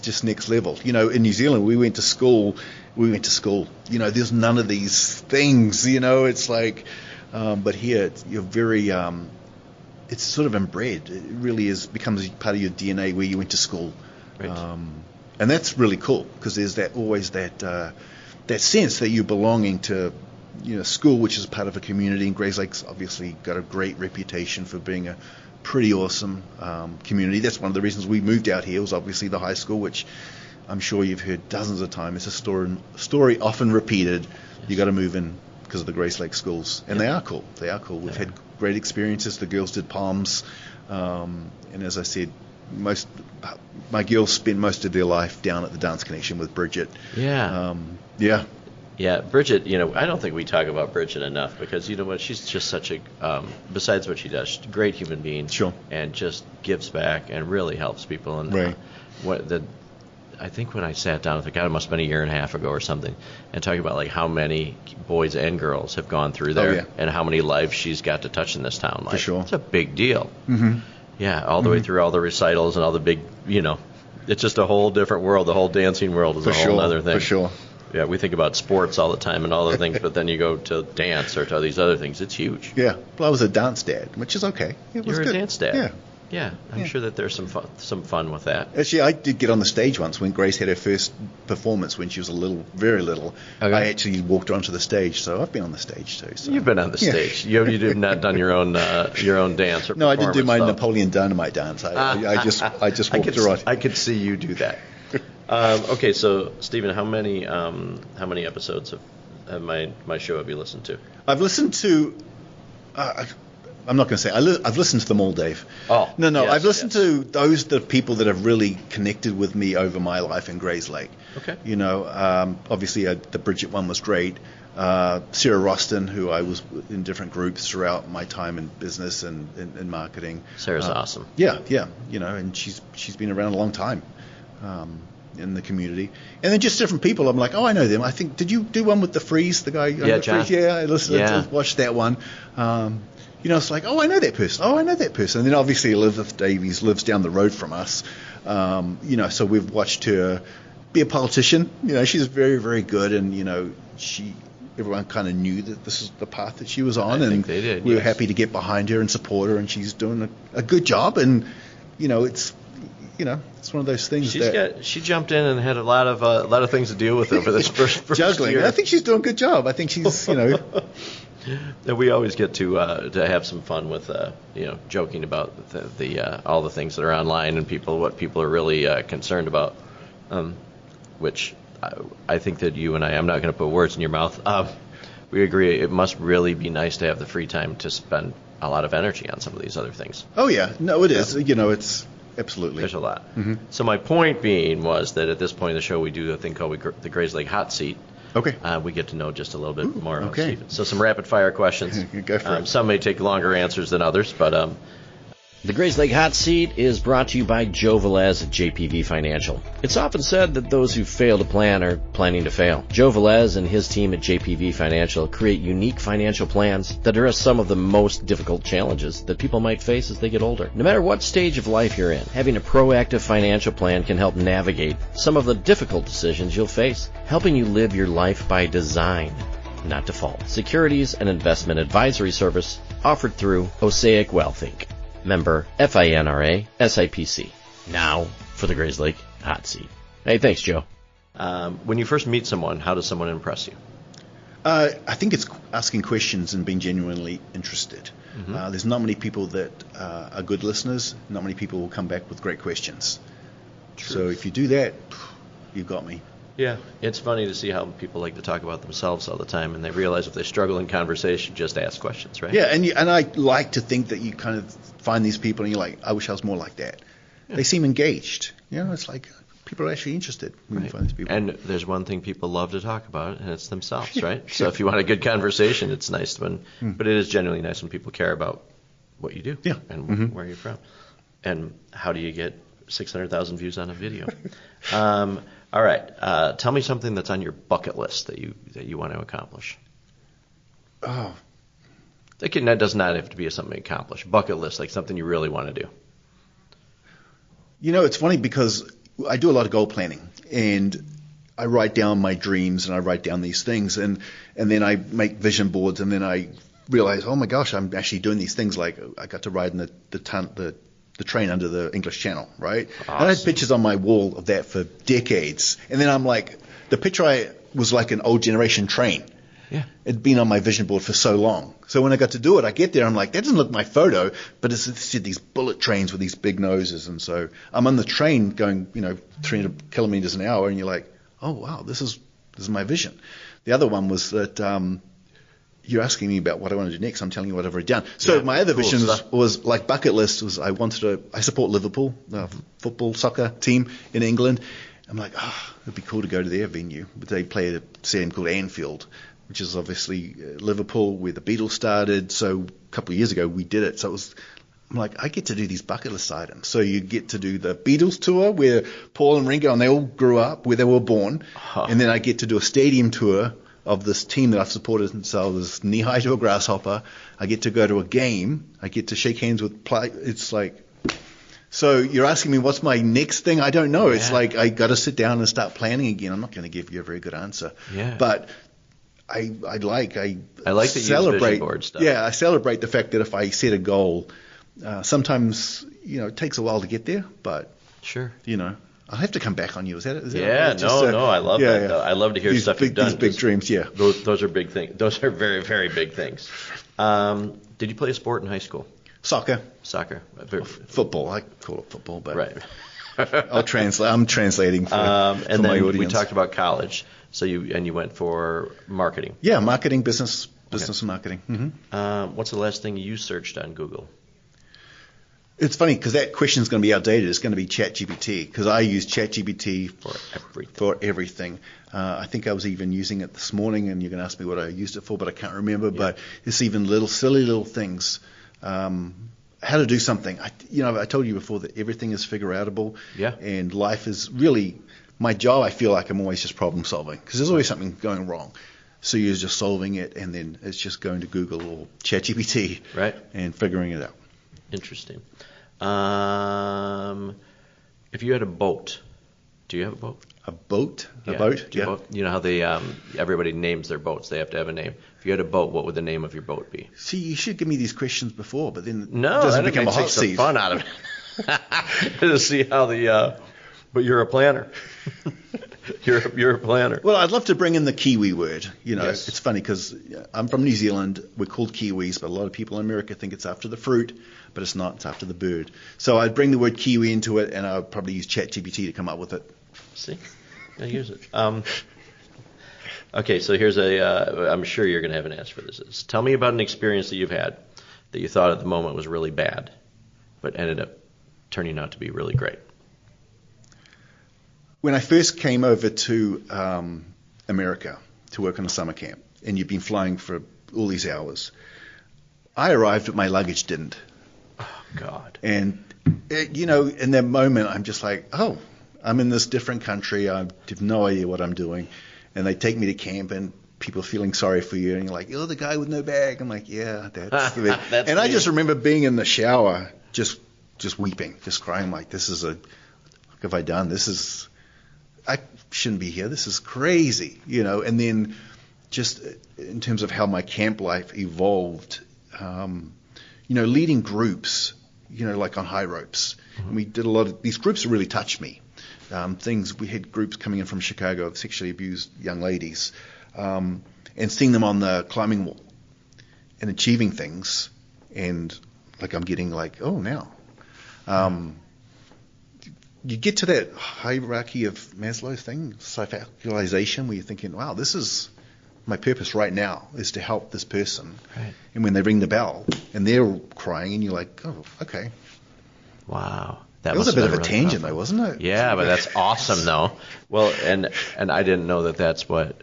just next level. In New Zealand, we went to school. There's none of these things. It's like, but here you're very. It's sort of inbred. It really becomes part of your DNA where you went to school. Right. And that's really cool because there's always that sense that you're belonging to, school, which is part of a community. And Grayslake's obviously got a great reputation for being a pretty awesome community. That's one of the reasons we moved out here was obviously the high school, which I'm sure you've heard dozens of times. It's a story often repeated. You got to move in because of the Grayslake schools, and they are cool. We've had great experiences. The girls did palms, and as I said, my girls spend most of their life down at the Dance Connection with Bridget. Yeah. Yeah, Bridget, I don't think we talk about Bridget enough because, what, she's just such a, besides what she does, she's a great human being. Sure. And just gives back and really helps people. And right. I think when I sat down with her, God, it must have been a year and a half ago or something, and talking about how many boys and girls have gone through there and how many lives she's got to touch in this town. For sure. It's a big deal. Mm-hmm. Yeah, all the way through all the recitals and all the big, it's just a whole different world. The whole dancing world is a whole other thing. For sure. Yeah, we think about sports all the time and all the things, but then you go to dance or to these other things. It's huge. Yeah. Well, I was a dance dad, which is okay. It was You're good. a dance dad. Yeah, I'm sure that there's some fun with that. Actually, I did get on the stage once when Grace had her first performance when she was very little. Okay. I actually walked her onto the stage, so I've been on the stage too. So. You've been on the stage. You have not done your own dance or No, I didn't do my though. Napoleon Dynamite dance. I just walked her on. I could see you do that. Okay, so Stephen, how many episodes of my show have you listened to? I've listened to. I'm not going to say. I've listened to them all, Dave. Oh. No. Yes, I've listened to the people that have really connected with me over my life in Grayslake. Okay. You know, obviously the Bridget one was great. Sarah Roston, who I was in different groups throughout my time in business and in marketing. Sarah's awesome. Yeah. You know, and she's been around a long time. In the community, and then just different people. I'm like, oh, I know them. I think, did you do one with the Freeze, the guy? Yeah, John. Freeze? Yeah, I listened. Yeah. I watched that one. You know, it's like, oh, I know that person. Oh, I know that person. And then obviously Elizabeth Davies lives down the road from us. You know, so we've watched her be a politician. You know, she's very, very good, and you know, everyone kind of knew that this is the path that she was on, I and think they did, we were yes. happy to get behind her and support her, and she's doing a good job. And you know, it's one of those things She jumped in and had a lot of things to deal with over this first juggling. year. I think she's doing a good job. I think she's, you know. And we always get to have some fun with joking about the all the things that are online and what people are really concerned about, which I think that you and I'm not going to put words in your mouth. We agree it must really be nice to have the free time to spend a lot of energy on some of these other things. Oh yeah, no, it is. You know, it's absolutely. There's a lot. Mm-hmm. So my point being was that at this point in the show we do a thing called the Grayslake Hot Seat. Okay. We get to know just a little bit more about okay. Stephen. So some rapid fire questions. Go for it. Some may take longer answers than others, but The Grayslake Hot Seat is brought to you by Joe Velez at JPV Financial. It's often said that those who fail to plan are planning to fail. Joe Velez and his team at JPV Financial create unique financial plans that address some of the most difficult challenges that people might face as they get older. No matter what stage of life you're in, having a proactive financial plan can help navigate some of the difficult decisions you'll face, helping you live your life by design, not default. Securities and investment advisory service offered through Osaic Wealth Inc. Member FINRA SIPC. Now for the Grayslake Hot Seat. Hey, thanks, Joe. when you first meet someone, how does someone impress you? I think it's asking questions and being genuinely interested. Mm-hmm. There's not many people that are good listeners. Not many people will come back with great questions. True. So if you do that, you've got me. Yeah, it's funny to see how people like to talk about themselves all the time, and they realize if they struggle in conversation, just ask questions, right? Yeah, and I like to think that you kind of find these people and you're like, I wish I was more like that. Yeah. They seem engaged. You know, it's like people are actually interested when you find these people. And there's one thing people love to talk about, and it's themselves, right? So if you want a good conversation, it's nice when, but it is genuinely nice when people care about what you do and where you're from. And how do you get 600,000 views on a video? All right. Tell me something that's on your bucket list that you want to accomplish. Oh. That does not have to be something accomplished. Bucket list, like something you really want to do. You know, it's funny because I do a lot of goal planning, and I write down my dreams and I write down these things, and then I make vision boards, and then I realize, oh my gosh, I'm actually doing these things. Like I got to ride in the train under the English Channel, right? Awesome. And I had pictures on my wall of that for decades. And then I'm like, the picture was like an old generation train. Yeah. It'd been on my vision board for so long. So when I got to do it, I get there, I'm like, that doesn't look like my photo, but it's these bullet trains with these big noses. And so I'm on the train going, 300 kilometers an hour, and you're like, oh, wow, this is my vision. The other one was that you're asking me about what I want to do next. I'm telling you what I've already done. So my other vision was like bucket list was I support Liverpool, football, soccer team in England. I'm like, it'd be cool to go to their venue. But they play at a stadium called Anfield, which is obviously Liverpool, where the Beatles started. So a couple of years ago we did it. So I'm like, I get to do these bucket list items. So you get to do the Beatles tour where Paul and Ringo, and they all grew up where they were born. And then I get to do a stadium tour of this team that I've supported since I was knee-high to a grasshopper. I get to go to a game. I get to shake hands with it's like, so you're asking me what's my next thing? I don't know. Yeah. It's like I got to sit down and start planning again. I'm not going to give you a very good answer. Yeah. But I like that you use vision board stuff. Yeah, I celebrate the fact that if I set a goal Sometimes, it takes a while to get there, but, Sure. I'll have to come back on you. Is that Yeah, okay? no, I love that. Though. I love to hear stuff you've done. These big dreams, yeah. Those are big things. Those are very, very big things. Did you play a sport in high school? Soccer. Football. I call it football, but right. I'm translating for and my then audience. we talked about college. So you went for marketing. Yeah, marketing, business and marketing. Mm-hmm. What's the last thing you searched on Google? It's funny because that question is going to be outdated. It's going to be ChatGPT because I use ChatGPT for everything. I think I was even using it this morning, and you're going to ask me what I used it for, but I can't remember. Yeah. But it's even silly little things. How to do something. I told you before that everything is figure-outable. Yeah. And life is really my job. I feel like I'm always just problem solving because there's always something going wrong. So you're just solving it, and then it's just going to Google or ChatGPT, right, and figuring it out. Interesting. If you had a boat, do you have a boat? A boat? Yeah. A boat? Yeah. Boat? You know how they everybody names their boats. They have to have a name. If you had a boat, what would the name of your boat be? See, you should give me these questions before, but then it doesn't become a hot seat. seat. Fun out of it. To see how but you're a planner. You're a planner. Well, I'd love to bring in the Kiwi word. Yes. It's funny because I'm from New Zealand. We're called Kiwis, but a lot of people in America think it's after the fruit, but it's not. It's after the bird. So I'd bring the word Kiwi into it, and I'd probably use ChatGPT to come up with it. See? I use it. Okay, so here's I'm sure you're going to have an answer for this. Tell me about an experience that you've had that you thought at the moment was really bad, but ended up turning out to be really great. When I first came over to America to work on a summer camp, and you've been flying for all these hours, I arrived, but my luggage didn't. Oh, God. And, in that moment, I'm just like, oh, I'm in this different country. I have no idea what I'm doing. And they take me to camp, and people are feeling sorry for you. And you're like, you're the guy with no bag. I'm like, yeah, that's the that's and me. I just remember being in the shower, just weeping, just crying like, what have I done? I shouldn't be here. This is crazy, And then just in terms of how my camp life evolved, leading groups, like on high ropes. Mm-hmm. And we did a lot of these groups really touched me. We had groups coming in from Chicago of sexually abused young ladies, and seeing them on the climbing wall and achieving things, and like I'm getting like, oh, now. You get to that hierarchy of Maslow's thing, self-actualization, where you're thinking, wow, this is my purpose right now, is to help this person. Right. And when they ring the bell and they're crying, and you're like, oh, okay. Wow. That was a bit of a tangent, though, wasn't it? Yeah, but that's awesome, though. Well, and I didn't know that that's what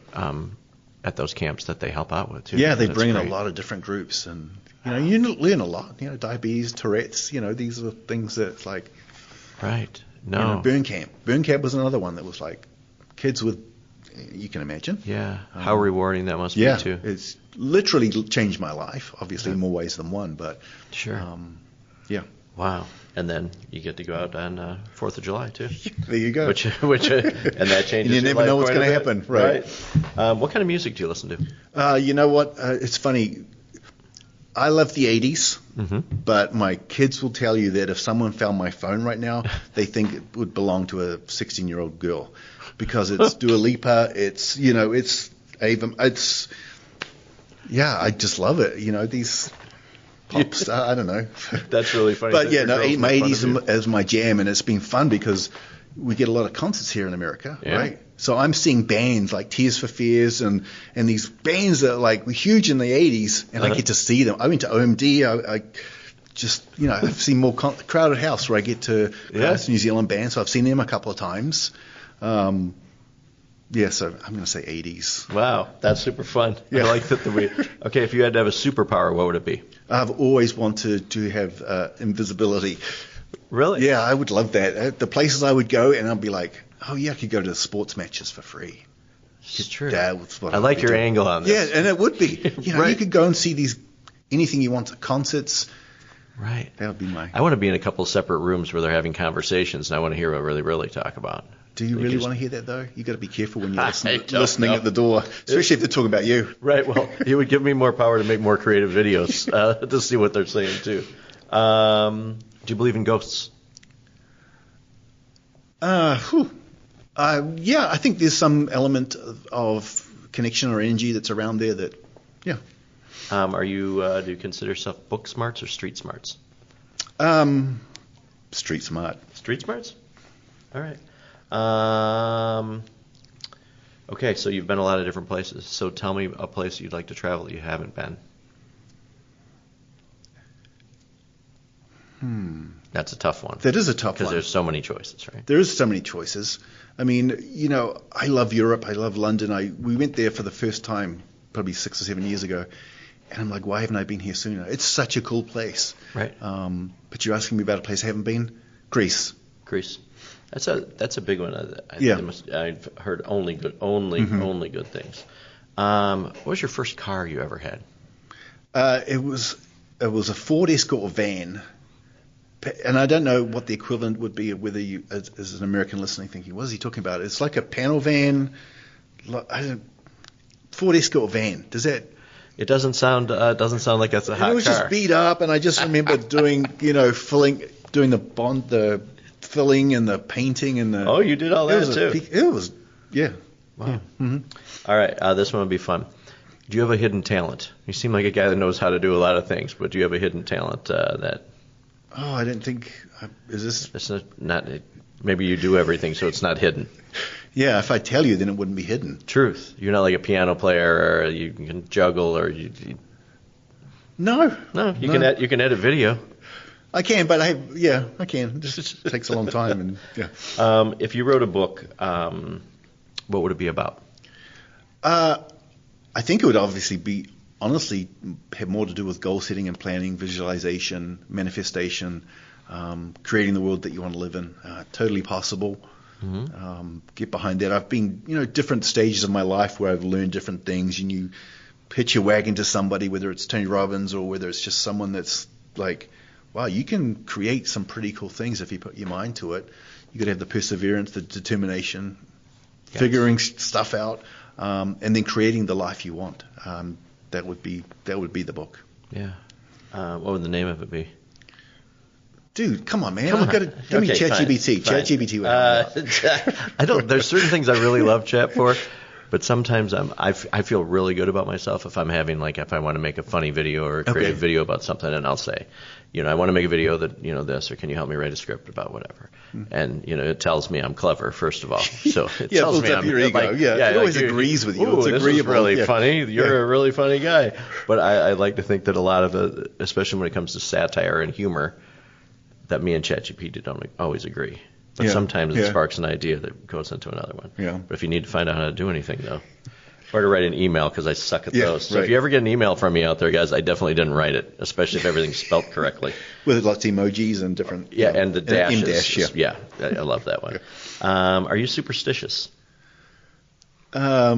at those camps that they help out with, too. Yeah, they bring in a lot of different groups, and you learn a lot. Diabetes, Tourette's, these are things that it's like. Right. No. Burn camp. Burn camp was another one that was like kids with, you can imagine. Yeah. How rewarding that must be, too. Yeah, it's literally changed my life, obviously in more ways than one, but. Sure. Yeah. Wow. And then you get to go out on 4th of July, too. There you go. Which and that changes and you never know what's going to happen. Right. What kind of music do you listen to? You know what? It's funny. I love the 80s, but my kids will tell you that if someone found my phone right now, they think it would belong to a 16-year-old girl because it's Dua Lipa, it's Ava, I just love it. These pop stars, I don't know. That's really funny. But my 80s is my jam, and it's been fun because we get a lot of concerts here in America, right? So I'm seeing bands like Tears for Fears and these bands that were huge in the 80s, and I get to see them. I went to OMD. I just, I've seen more Crowded House where I get to New Zealand bands, so I've seen them a couple of times. So I'm going to say 80s. Wow, that's super fun. Yeah. I like that. Okay, if you had to have a superpower, what would it be? I've always wanted to have invisibility. Really? Yeah, I would love that. The places I would go, and I'd be like, oh, yeah, I could go to the sports matches for free. It's true. That's what I like your angle on this. Yeah, and it would be. Right. You could go and see anything you want at concerts. Right. That would be I want to be in a couple separate rooms where they're having conversations, and I want to hear what really talk about. Do you really want to hear that, though? You got to be careful when you're listening at the door, especially if they're talking about you. Right. Well, it would give me more power to make more creative videos to see what they're saying, too. Do you believe in ghosts? Yeah, I think there's some element of connection or energy that's around there that, yeah. Do you consider yourself book smarts or street smarts? Street smart. Street smarts? All right. Okay, so you've been a lot of different places. So tell me a place you'd like to travel that you haven't been. That's a tough one. That is a tough one. Because there's so many choices, right? There is so many choices. I mean, I love Europe. I love London. We went there for the first time probably 6 or 7 years ago. And I'm like, why haven't I been here sooner? It's such a cool place. Right. But you're asking me about a place I haven't been? Greece. That's a big one. I've heard only good things. What was your first car you ever had? It was a Ford Escort van. And I don't know what the equivalent would be, whether you, as an American listening, thinking, what is he talking about? It's like a panel van. Ford Escort van. Does that? It doesn't sound like that's a hot car. It was just beat up, and I just remember doing the filling and the painting and the. Oh, you did all that too. It was, yeah. Wow. Yeah. Mm-hmm. All right, this one will be fun. Do you have a hidden talent? You seem like a guy that knows how to do a lot of things, but do you have a hidden talent that? Oh, I didn't think. Is this? It's not. Maybe you do everything, so it's not hidden. Yeah, if I tell you, then it wouldn't be hidden. Truth. You're not like a piano player, or you can juggle, or you. No. You can edit video. I can, but I can. It just takes a long time, and yeah. If you wrote a book, what would it be about? I think it would obviously honestly have more to do with goal setting and planning, visualization, manifestation, creating the world that you want to live in. Totally possible. Mm-hmm. Get behind that. I've been, different stages of my life where I've learned different things, and you pitch your wagon to somebody, whether it's Tony Robbins or whether it's just someone that's like, wow, you can create some pretty cool things if you put your mind to it. You got to have the perseverance, the determination, figuring stuff out, and then creating the life you want. That would be the book. Yeah. What would the name of it be? Dude, come on, man! Give me ChatGPT. ChatGPT. I don't. There's certain things I really love Chat for, but sometimes I feel really good about myself if I'm having if I want to make a funny video or create a video about something, and I'll say, I want to make a video that this, or can you help me write a script about whatever, and it tells me I'm clever first of all, so it tells me I'm your ego. It always agrees with you. It's agreeable. This is really funny. You're a really funny guy, but I like to think that a lot of it, especially when it comes to satire and humor, that me and ChatGPT don't always agree. But sometimes it sparks an idea that goes into another one. Yeah. But if you need to find out how to do anything, though, or to write an email, because I suck at those. So right. if you ever get an email from me out there, guys, I definitely didn't write it, especially if everything's spelt correctly. With lots of emojis and different. Yeah, and the dashes. M-dash, yeah, I love that one. Are you superstitious? A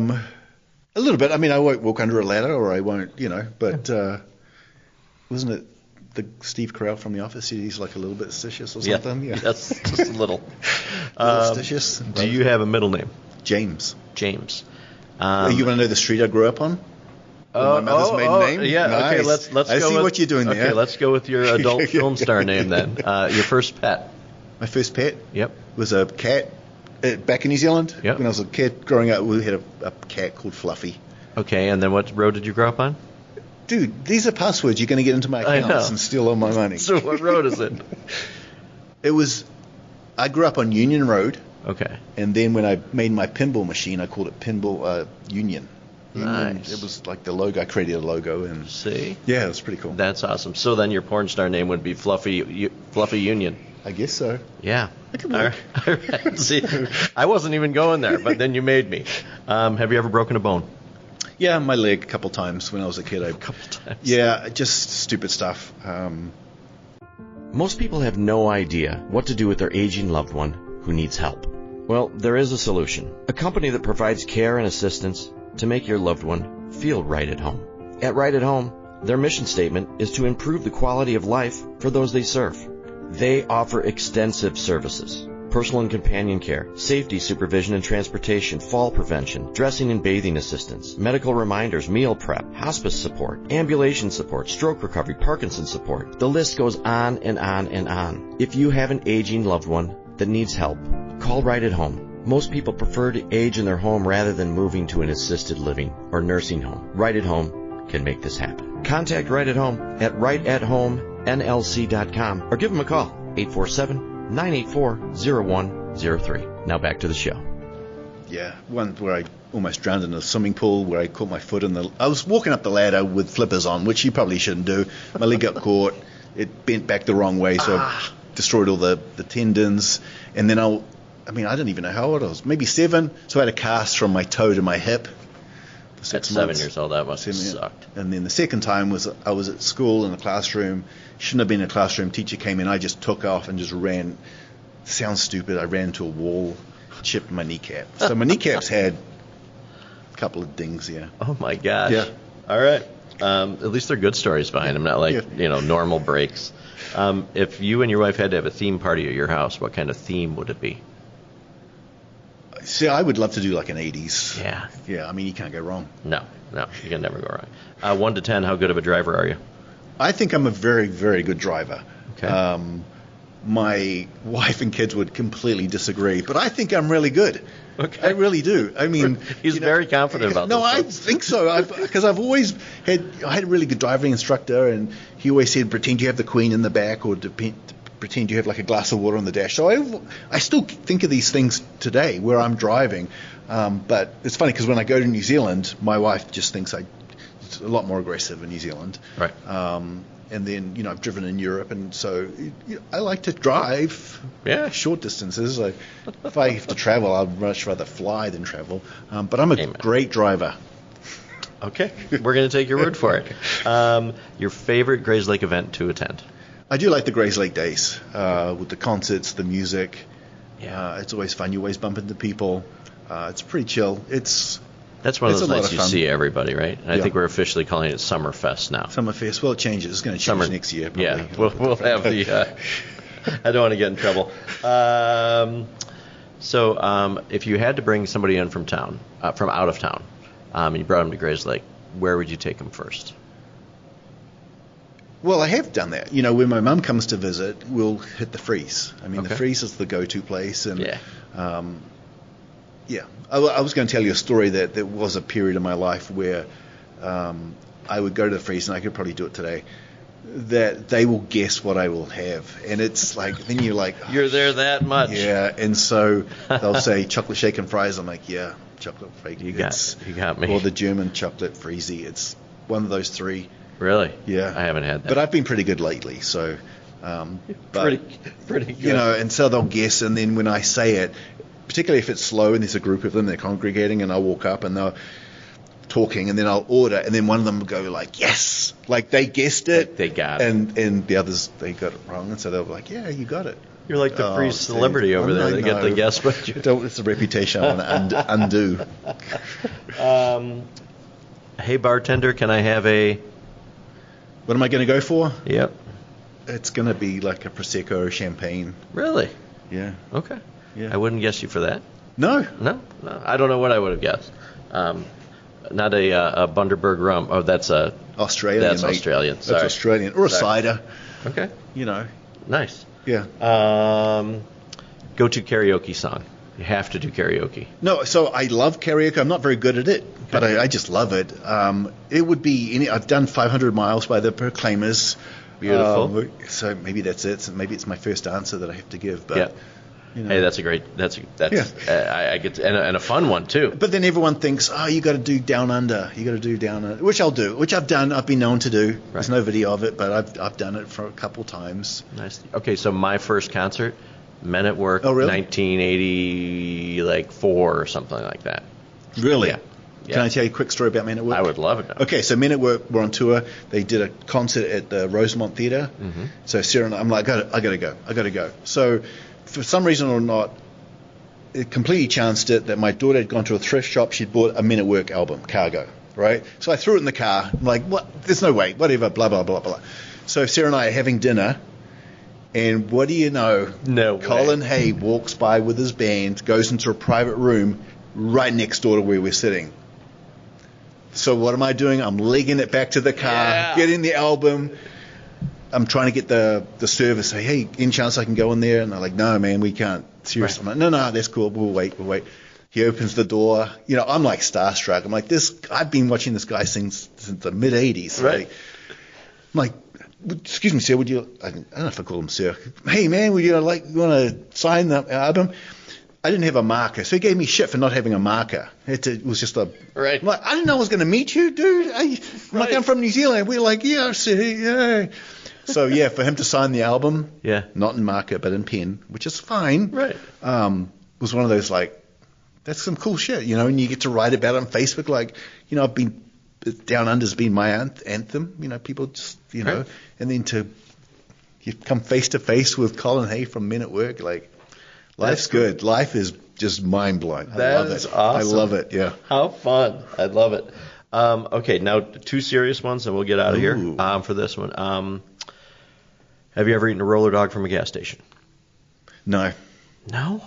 little bit. I mean, I won't walk under a ladder, or I won't, but wasn't it the Steve Carell from The Office? He's like a little bit stitious or something? Yeah. Yes, just a little. Stitious. Do you have a middle name? James. You want to know the street I grew up on? My mother's maiden name? Yeah, nice. okay, let's I go see what you're doing there. Okay, let's go with your adult film star name then. Your first pet? My first pet? Yep. Was a cat back in New Zealand. Yep. When I was a kid growing up, we had a cat called Fluffy. Okay, and then what road did you grow up on? Dude, these are passwords. You're going to get into my accounts and steal all my money. So what road is it? I grew up on Union Road. Okay. And then when I made my pinball machine, I called it Pinball Union. Nice. It was like the logo. I created a logo. And see? Yeah, it was pretty cool. That's awesome. So then your porn star name would be Fluffy Union. I guess so. Yeah. That could work. All right. See, I wasn't even going there, but then you made me. Have you ever broken a bone? Yeah, my leg a couple times when I was a kid. A couple times? Yeah, just stupid stuff. Most people have no idea what to do with their aging loved one who needs help. Well, there is a solution. A company that provides care and assistance to make your loved one feel right at home. At Right at Home, their mission statement is to improve the quality of life for those they serve. They offer extensive services, personal and companion care, safety supervision and transportation, fall prevention, dressing and bathing assistance, medical reminders, meal prep, hospice support, ambulation support, stroke recovery, Parkinson's support. The list goes on and on and on. If you have an aging loved one that needs help, call Right at Home. Most people prefer to age in their home rather than moving to an assisted living or nursing home. Right at Home can make this happen. Contact Right at Home at rightathomenlc.com or give them a call, 847-984-0103. Now back to the show. Yeah, one where I almost drowned in a swimming pool, where I caught my foot in the... I was walking up the ladder with flippers on, which you probably shouldn't do. My leg got caught. It bent back the wrong way, so I destroyed all the tendons. And then I didn't even know how old I was. Maybe 7. So I had a cast from my toe to my hip. At 7 years old, that must have sucked. And then the second time was I was at school in the classroom. Shouldn't have been in a classroom. Teacher came in. I just took off and just ran. Sounds stupid. I ran to a wall, chipped my kneecap. So my kneecaps had a couple of dings, yeah. Oh, my gosh. Yeah. All right. At least they're good stories behind them, not like, normal breaks. If you and your wife had to have a theme party at your house, what kind of theme would it be? See, I would love to do like an 80s. Yeah. Yeah, I mean, you can't go wrong. No, you can never go wrong. 1 to 10, how good of a driver are you? I think I'm a very, very good driver. Okay. My wife and kids would completely disagree, but I think I'm really good. Okay. I really do. I mean, he's very confident about this. No, I think so. Because I've always I had a really good driving instructor, and he always said, pretend you have the Queen in the back, or pretend you have like a glass of water on the dash. So I still think of these things today where I'm driving. But it's funny because when I go to New Zealand, my wife just thinks it's a lot more aggressive in New Zealand. Right. And then, I've driven in Europe, and so I like to drive short distances. If I have to travel, I'd much rather fly than travel. But I'm a great driver. Okay. We're going to take your word for it. Your favorite Grayslake event to attend? I do like the Grayslake days with the concerts, the music. Yeah. It's always fun. You always bump into people. It's pretty chill. That's one of those nights you see everybody, right? And I think we're officially calling it Summerfest now. Summerfest. Well, it changes. It's going to change next year, probably. Yeah, we'll have the... I don't want to get in trouble. So if you had to bring somebody in from out of town, and you brought them to Grayslake, where would you take them first? Well, I have done that. When my mum comes to visit, we'll hit the Freeze. I mean, the Freeze is the go-to place. And, I was going to tell you a story that there was a period in my life where I would go to the Freeze, and I could probably do it today, that they will guess what I will have. And it's like, then you're like... You're there that much. Yeah, and so they'll say chocolate shake and fries. I'm like, yeah, chocolate shake. You got me. Or the German chocolate freezy. It's one of those 3. Really? Yeah. I haven't had that. But I've been pretty good lately, so... pretty good. And so they'll guess, and then when I say it, particularly if it's slow and there's a group of them, they're congregating, and I'll walk up and they're talking, and then I'll order, and then one of them will go like, yes! Like they guessed it. They got it. And the others, they got it wrong, and so they'll be like, yeah, you got it. You're like the free celebrity over there. They get the guess, but it's a reputation I want to undo. Hey, bartender, can I have a... What am I going to go for? Yep. It's going to be like a Prosecco or champagne. Really? Yeah. Okay. Yeah. I wouldn't guess you for that. No. I don't know what I would have guessed. Not a Bundaberg rum. Oh, that's Australian. That's mate. Australian. Sorry. That's Australian. Or a cider. Okay. Nice. Yeah. Go-to karaoke song. You have to do karaoke. No, so I love karaoke. I'm not very good at it, but I just love it. It would be I've done 500 Miles by the Proclaimers. Beautiful. So maybe that's it. So maybe it's my first answer that I have to give. But, yeah. Hey, that's a great. I get and a fun one too. But then everyone thinks, you got to do Down Under. You got to do Down Under, which I'll do, which I've done. I've been known to do. Right. There's no video of it, but I've done it for a couple times. Nice. Okay, so my first concert, Men at Work, 1984 or something like that. Really? Yeah. Can I tell you a quick story about Men at Work? I would love it. Okay, so Men at Work were on tour. They did a concert at the Rosemont Theatre. Mm-hmm. So Sarah and I'm like, I got to go. So for some reason or not, it completely chanced it that my daughter had gone to a thrift shop. She'd bought a Men at Work album, Cargo, right? So I threw it in the car. I'm like, what? There's no way. Whatever, blah, blah, blah, blah. So Sarah and I are having dinner, And what do you know? No way. Colin Hay walks by with his band, goes into a private room right next door to where we're sitting. So what am I doing? I'm legging it back to the car, getting the album. I'm trying to get the service, say, hey, any chance I can go in there? And they're like, no, man, we can't. Seriously. Right. I'm like, no, that's cool. We'll wait. He opens the door. You know, I'm like starstruck. I'm like, I've been watching this guy since the mid-'80s. Right. I'm like, excuse me, sir, I don't know if I call him sir. Hey, man, you want to sign the album? I didn't have a marker, so he gave me shit for not having a marker. It was just Right. I'm like, I didn't know I was going to meet you, dude. I'm from New Zealand. We're like, yeah, sir, yeah. So, yeah, for him to sign the album, not in marker but in pen, which is fine, Right. was one of those, like, that's some cool shit, you know, and you get to write about it on Facebook. Like, you know, I've been, Down Under's been my anthem, you know, people just, you know, and then you come face to face with Colin Hay from Men at Work, like, life's good. Life is just mind-blowing. I love it. Awesome. I love it, yeah. How fun. I love it. Okay, now 2 serious ones, and we'll get out of here for this one. Have you ever eaten a roller dog from a gas station? No. No?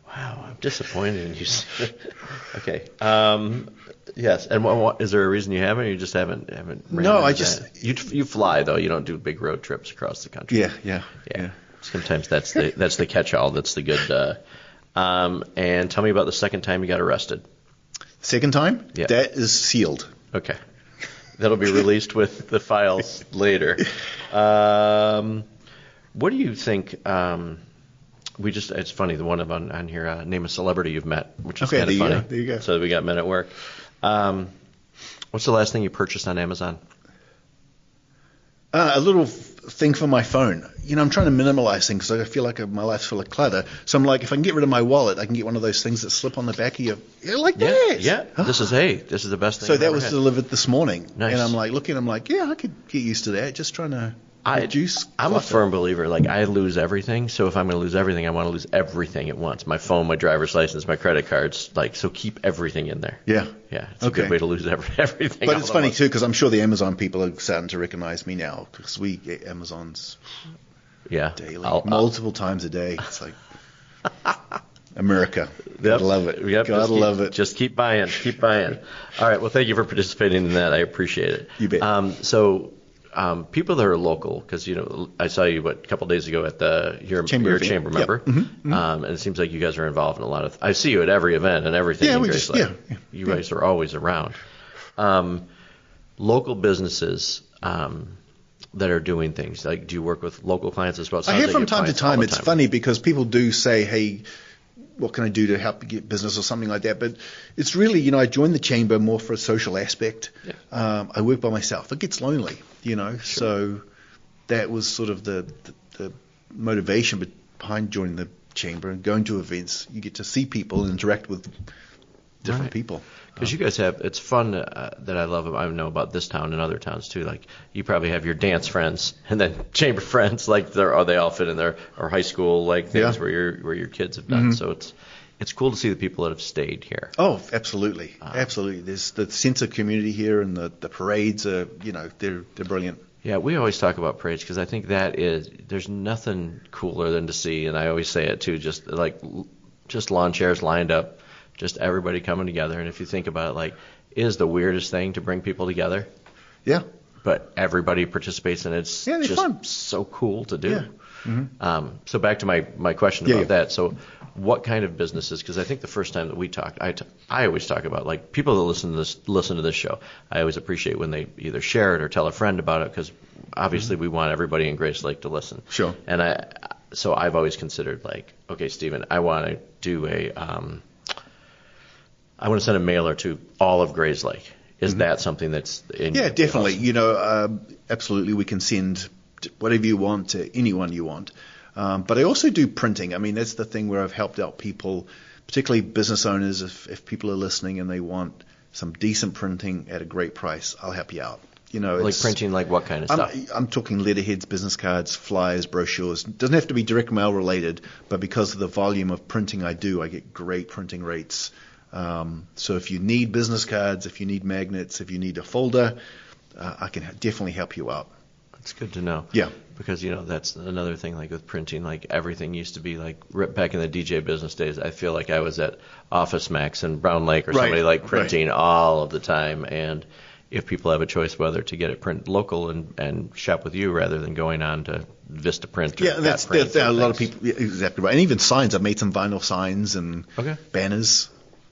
Wow, I'm disappointed in you. Okay. Yes, and what, is there a reason you haven't, or you just haven't No, I into just... that? You fly, though. You don't do big road trips across the country. Yeah. Sometimes that's the catch-all. That's the good. And tell me about the second time you got arrested. Second time? Yeah. That is sealed. Okay. That'll be released with the files later. What do you think? It's funny, the one on here, name a celebrity you've met, which is kind of funny. There you go. So we got Men at Work. What's the last thing you purchased on Amazon? A little thing for my phone. You know, I'm trying to minimize things because I feel like my life's full of clutter. So I'm like, if I can get rid of my wallet, I can get one of those things that slip on the back of your... Like that. Yeah. This is the best thing So I've that ever was had. delivered this morning. Nice. And I'm like, yeah, I could get used to that. Just trying to reduce I'm a clutter. firm believer. Like, I lose everything. So if I'm going to lose everything, I want to lose everything at once. My phone, my driver's license, my credit cards. Like, so keep everything in there. Yeah. Yeah. It's a good way to lose everything. But it's funny, too, because I'm sure the Amazon people are starting to recognize me now because we get Amazons daily, multiple times a day. It's like America. Gotta love it. Gotta love it. Just keep buying. Keep buying. All right. Well, thank you for participating in that. I appreciate it. You bet. So people that are local, because, you know, I saw you, a couple of days ago at your chamber member. Yep. Mm-hmm. And it seems like you guys are involved in a lot of... I see you at every event and everything in Grayslake. You guys are always around. Local businesses... that are doing things, like, do you work with local clients as well? I hear from time to time. It's funny because people do say, hey, what can I do to help you get business or something like that? But it's really, you know, I joined the chamber more for a social aspect. Yeah. I work by myself. It gets lonely, you know. Sure. So that was sort of the motivation behind joining the chamber and going to events. You get to see people and interact with different people. Because you guys have, it's fun that I love. I know about this town and other towns too. Like, you probably have your dance friends and then chamber friends. Like, they all fit in there, or high school like things where your kids have done. So it's cool to see the people that have stayed here. Oh, absolutely, absolutely. There's the sense of community here, and the parades are, you know, they're brilliant. Yeah, we always talk about parades because I think there's nothing cooler than to see, and I always say it too, just lawn chairs lined up. Just everybody coming together. And if you think about it, like, it is the weirdest thing to bring people together. Yeah. But everybody participates, and it's just fun. So cool to do. Yeah. Mm-hmm. So back to my question about that. So what kind of businesses? Because I think the first time that we talked, I always talk about, like, people that listen to this show. I always appreciate when they either share it or tell a friend about it, because obviously we want everybody in Grayslake to listen. Sure. And so I've always considered, like, okay, Stephen, I want to do I want to send a mailer to all of Grayslake. Is that something that's in your definitely. You know, absolutely, we can send whatever you want to anyone you want. But I also do printing. I mean, that's the thing where I've helped out people, particularly business owners. If people are listening and they want some decent printing at a great price, I'll help you out. You know, like printing, like what kind of stuff? I'm talking letterheads, business cards, flyers, brochures. It doesn't have to be direct mail related, but because of the volume of printing I do, I get great printing rates. So if you need business cards, if you need magnets, if you need a folder, I can definitely help you out. It's good to know. Yeah. Because, that's another thing, like with printing, like everything used to be like back in the DJ business days. I feel like I was at Office Max in Brown Lake or somebody like printing all of the time. And if people have a choice whether to get it print local and shop with you rather than going on to Vista Print or that's a lot of people. Yeah, exactly right. And even signs. I've made some vinyl signs and banners,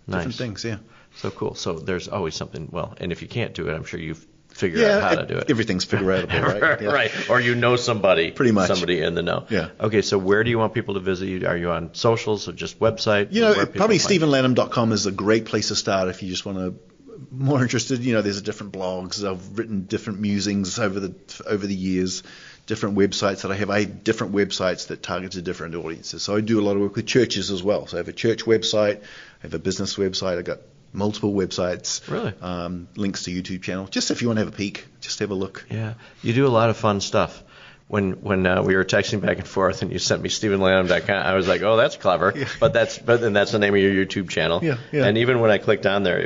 different things. Yeah. So cool. So there's always something. Well, and if you can't do it, I'm sure you've figured out how to do it. Everything's figure outable, right? Yeah. Right. Or somebody. Pretty much. Somebody in the know. Yeah. Okay, so where do you want people to visit you? Are you on socials or just website? Probably StephenLanham.com is a great place to start if you just want to more interested. There's different blogs. I've written different musings over the years, different websites that I have. I have different websites that target to different audiences. So I do a lot of work with churches as well. So I have a church website, I have a business website, I've got multiple websites. Really? Links to YouTube channel. Just if you want to have a peek, just have a look. Yeah, you do a lot of fun stuff. When we were texting back and forth, and you sent me StephenLanham.com, I was like, "Oh, that's clever." Yeah. But that's the name of your YouTube channel. Yeah. And even when I clicked on there,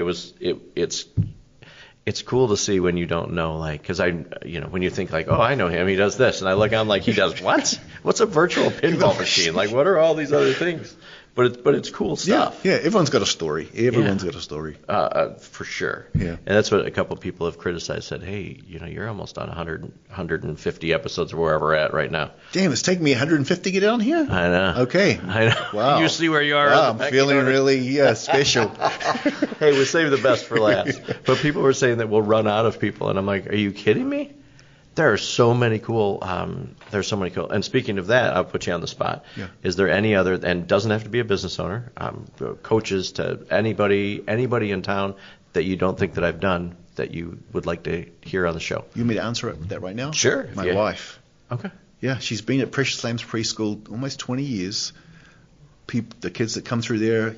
it's cool to see when you don't know, like, because when you think like, "Oh, I know him, he does this," and I look on like, he does what? What's a virtual pinball machine? Like, what are all these other things? But it's cool stuff. Yeah. Everyone's got a story. Everyone's got a story. For sure. Yeah. And that's what a couple of people have criticized. Said, hey, you're almost on 150 episodes where we're at right now. Damn, it's taking me 150 to get on here. I know. Okay. I know. Wow. You see where you are. Wow, I'm feeling really special. Hey, we saved the best for last. But people were saying that we'll run out of people, and I'm like, are you kidding me? There are so many cool. And speaking of that, I'll put you on the spot. Yeah. Is there any other? And doesn't have to be a business owner. Coaches to anybody in town that you don't think that I've done that you would like to hear on the show. You want me to answer that right now? Sure. My wife. Okay. Yeah, she's been at Precious Lambs Preschool almost 20 years. The kids that come through there,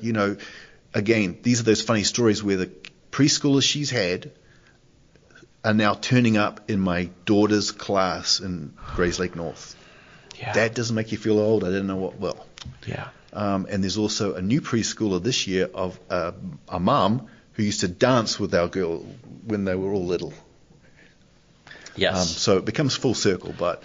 again, these are those funny stories where the preschoolers she's had are now turning up in my daughter's class in Grayslake North. Yeah. That doesn't make you feel old. I didn't know what. Well. Yeah. And there's also a new preschooler this year of a mom who used to dance with our girl when they were all little. Yes. So it becomes full circle. But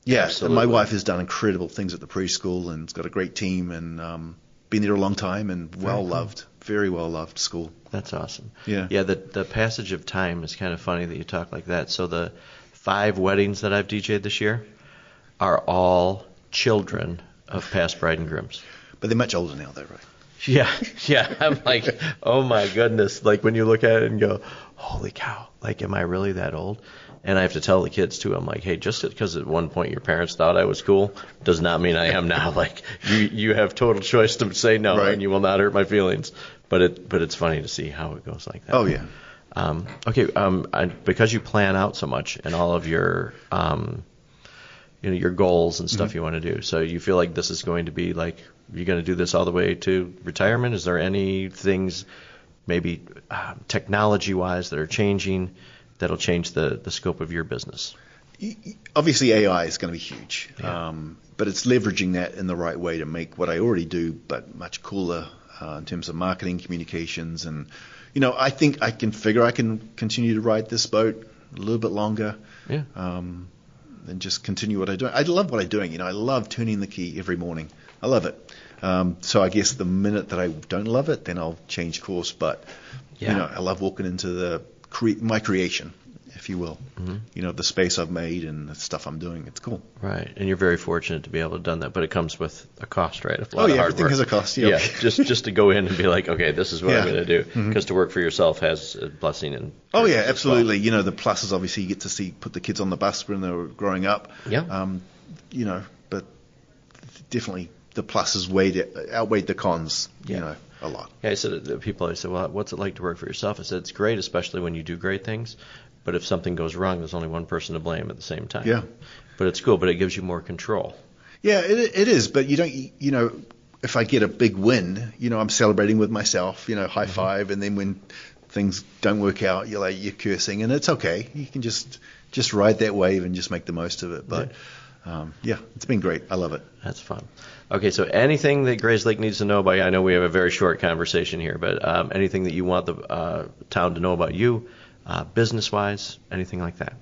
yeah, my wife has done incredible things at the preschool and has got a great team and been there a long time and well-loved, very well-loved school. That's awesome. Yeah. Yeah, the passage of time is kind of funny that you talk like that. So the 5 weddings that I've DJ'd this year are all children of past bride and grooms. But they're much older now, though, right? Yeah. I'm like, oh my goodness. Like when you look at it and go, holy cow, like am I really that old? And I have to tell the kids too, I'm like, hey, just because at one point your parents thought I was cool does not mean I am now. Like you have total choice to say no, right, and you will not hurt my feelings. But it's funny to see how it goes like that. Oh yeah. Because you plan out so much and all of your your goals and stuff you want to do. So you feel like this is going to be like you're going to do this all the way to retirement? Is there any things maybe technology-wise that are changing that'll change the scope of your business? Obviously AI is going to be huge, Yeah. but it's leveraging that in the right way to make what I already do but much cooler in terms of marketing, communications, and I think I can continue to ride this boat a little bit longer. Yeah. And just continue what I do. I love what I'm doing. I love turning the key every morning. I love it. So I guess the minute that I don't love it, then I'll change course. But I love walking into my creation, if you will. Mm-hmm. The space I've made and the stuff I'm doing. It's cool. Right, and you're very fortunate to be able to have done that. But it comes with a cost, right? Everything has a cost. Yeah, just to go in and be like, okay, this is what I'm going to do. Because to work for yourself has a blessing and. Oh yeah, absolutely. Well. The pluses obviously you get to put the kids on the bus when they were growing up. Yeah. But definitely the pluses outweighed the cons. Yeah. A lot. Yeah, I said people always say, well, what's it like to work for yourself? I said it's great, especially when you do great things. But if something goes wrong, there's only one person to blame at the same time. Yeah. But it's cool, but it gives you more control. Yeah, it is. But you don't, if I get a big win, I'm celebrating with myself, high five. And then when things don't work out, you're cursing. And it's okay. You can just ride that wave and just make the most of it. But it's been great. I love it. That's fun. Okay, so anything that Grayslake needs to know about you, I know we have a very short conversation here, but anything that you want the town to know about you, business-wise, anything like that?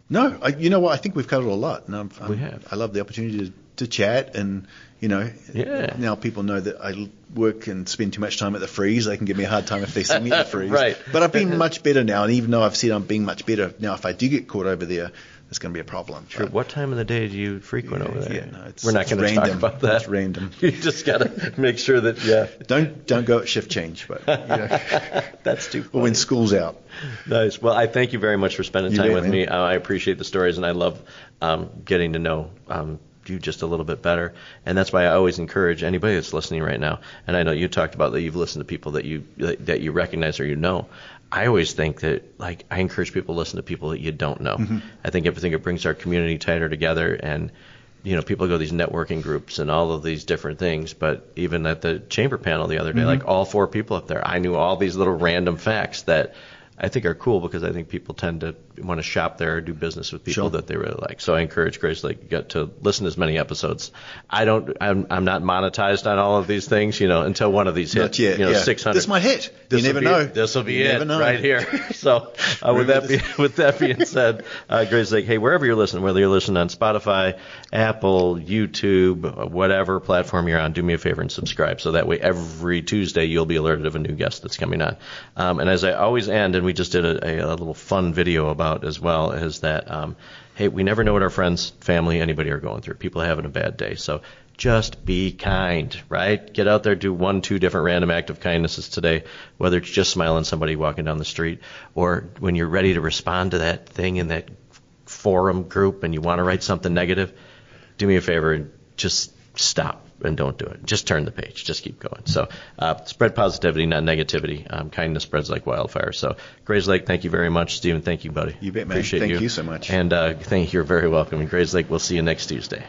No, you know what? I think we've covered a lot. And We have. I love the opportunity to chat, and now people know that I work and spend too much time at the freeze. They can give me a hard time if they see me at the freeze. Right. But I've been much better now, and even though I've said I'm being much better now, if I do get caught over there, it's going to be a problem. Sure. What time of the day do you frequent over there? Yeah, no, we're not going to talk about that. It's random. You just got to make sure that Don't go at shift change, but that's too funny. Or when school's out. Nice. Well, I thank you very much for spending time with me. I appreciate the stories, and I love getting to know you just a little bit better. And that's why I always encourage anybody that's listening right now. And I know you talked about that you've listened to people that you recognize or you know. I always think that, like, I encourage people to listen to people that you don't know. Mm-hmm. I think it brings our community tighter together, and people go to these networking groups and all of these different things. But even at the chamber panel the other day, like all 4 people up there, I knew all these little random facts that I think are cool, because I think people tend to want to shop there or do business with people that they really like. So I encourage Grayslake to listen to as many episodes. I'm not monetized on all of these things, until one of these hits. Not yet. 600. This might hit. You never know. This will be it right here. So with that being said, Grayslake, hey, wherever you're listening, whether you're listening on Spotify, Apple, YouTube, whatever platform you're on, do me a favor and subscribe. So that way every Tuesday you'll be alerted of a new guest that's coming on. And as I always end, and we just did a little fun video about as well, is that, hey, we never know what our friends, family, anybody are going through. People are having a bad day. So just be kind, right? Get out there, do 1-2 different random act of kindnesses today, whether it's just smiling at somebody walking down the street, or when you're ready to respond to that thing in that forum group and you want to write something negative, do me a favor and just stop and don't do it. Just turn the page. Just keep going. So spread positivity, not negativity. Kindness spreads like wildfire. So Grayslake, thank you very much. Stephen, thank you, buddy. You bet, man. Appreciate Thank you so much. And you're very welcome. And Grayslake, we'll see you next Tuesday.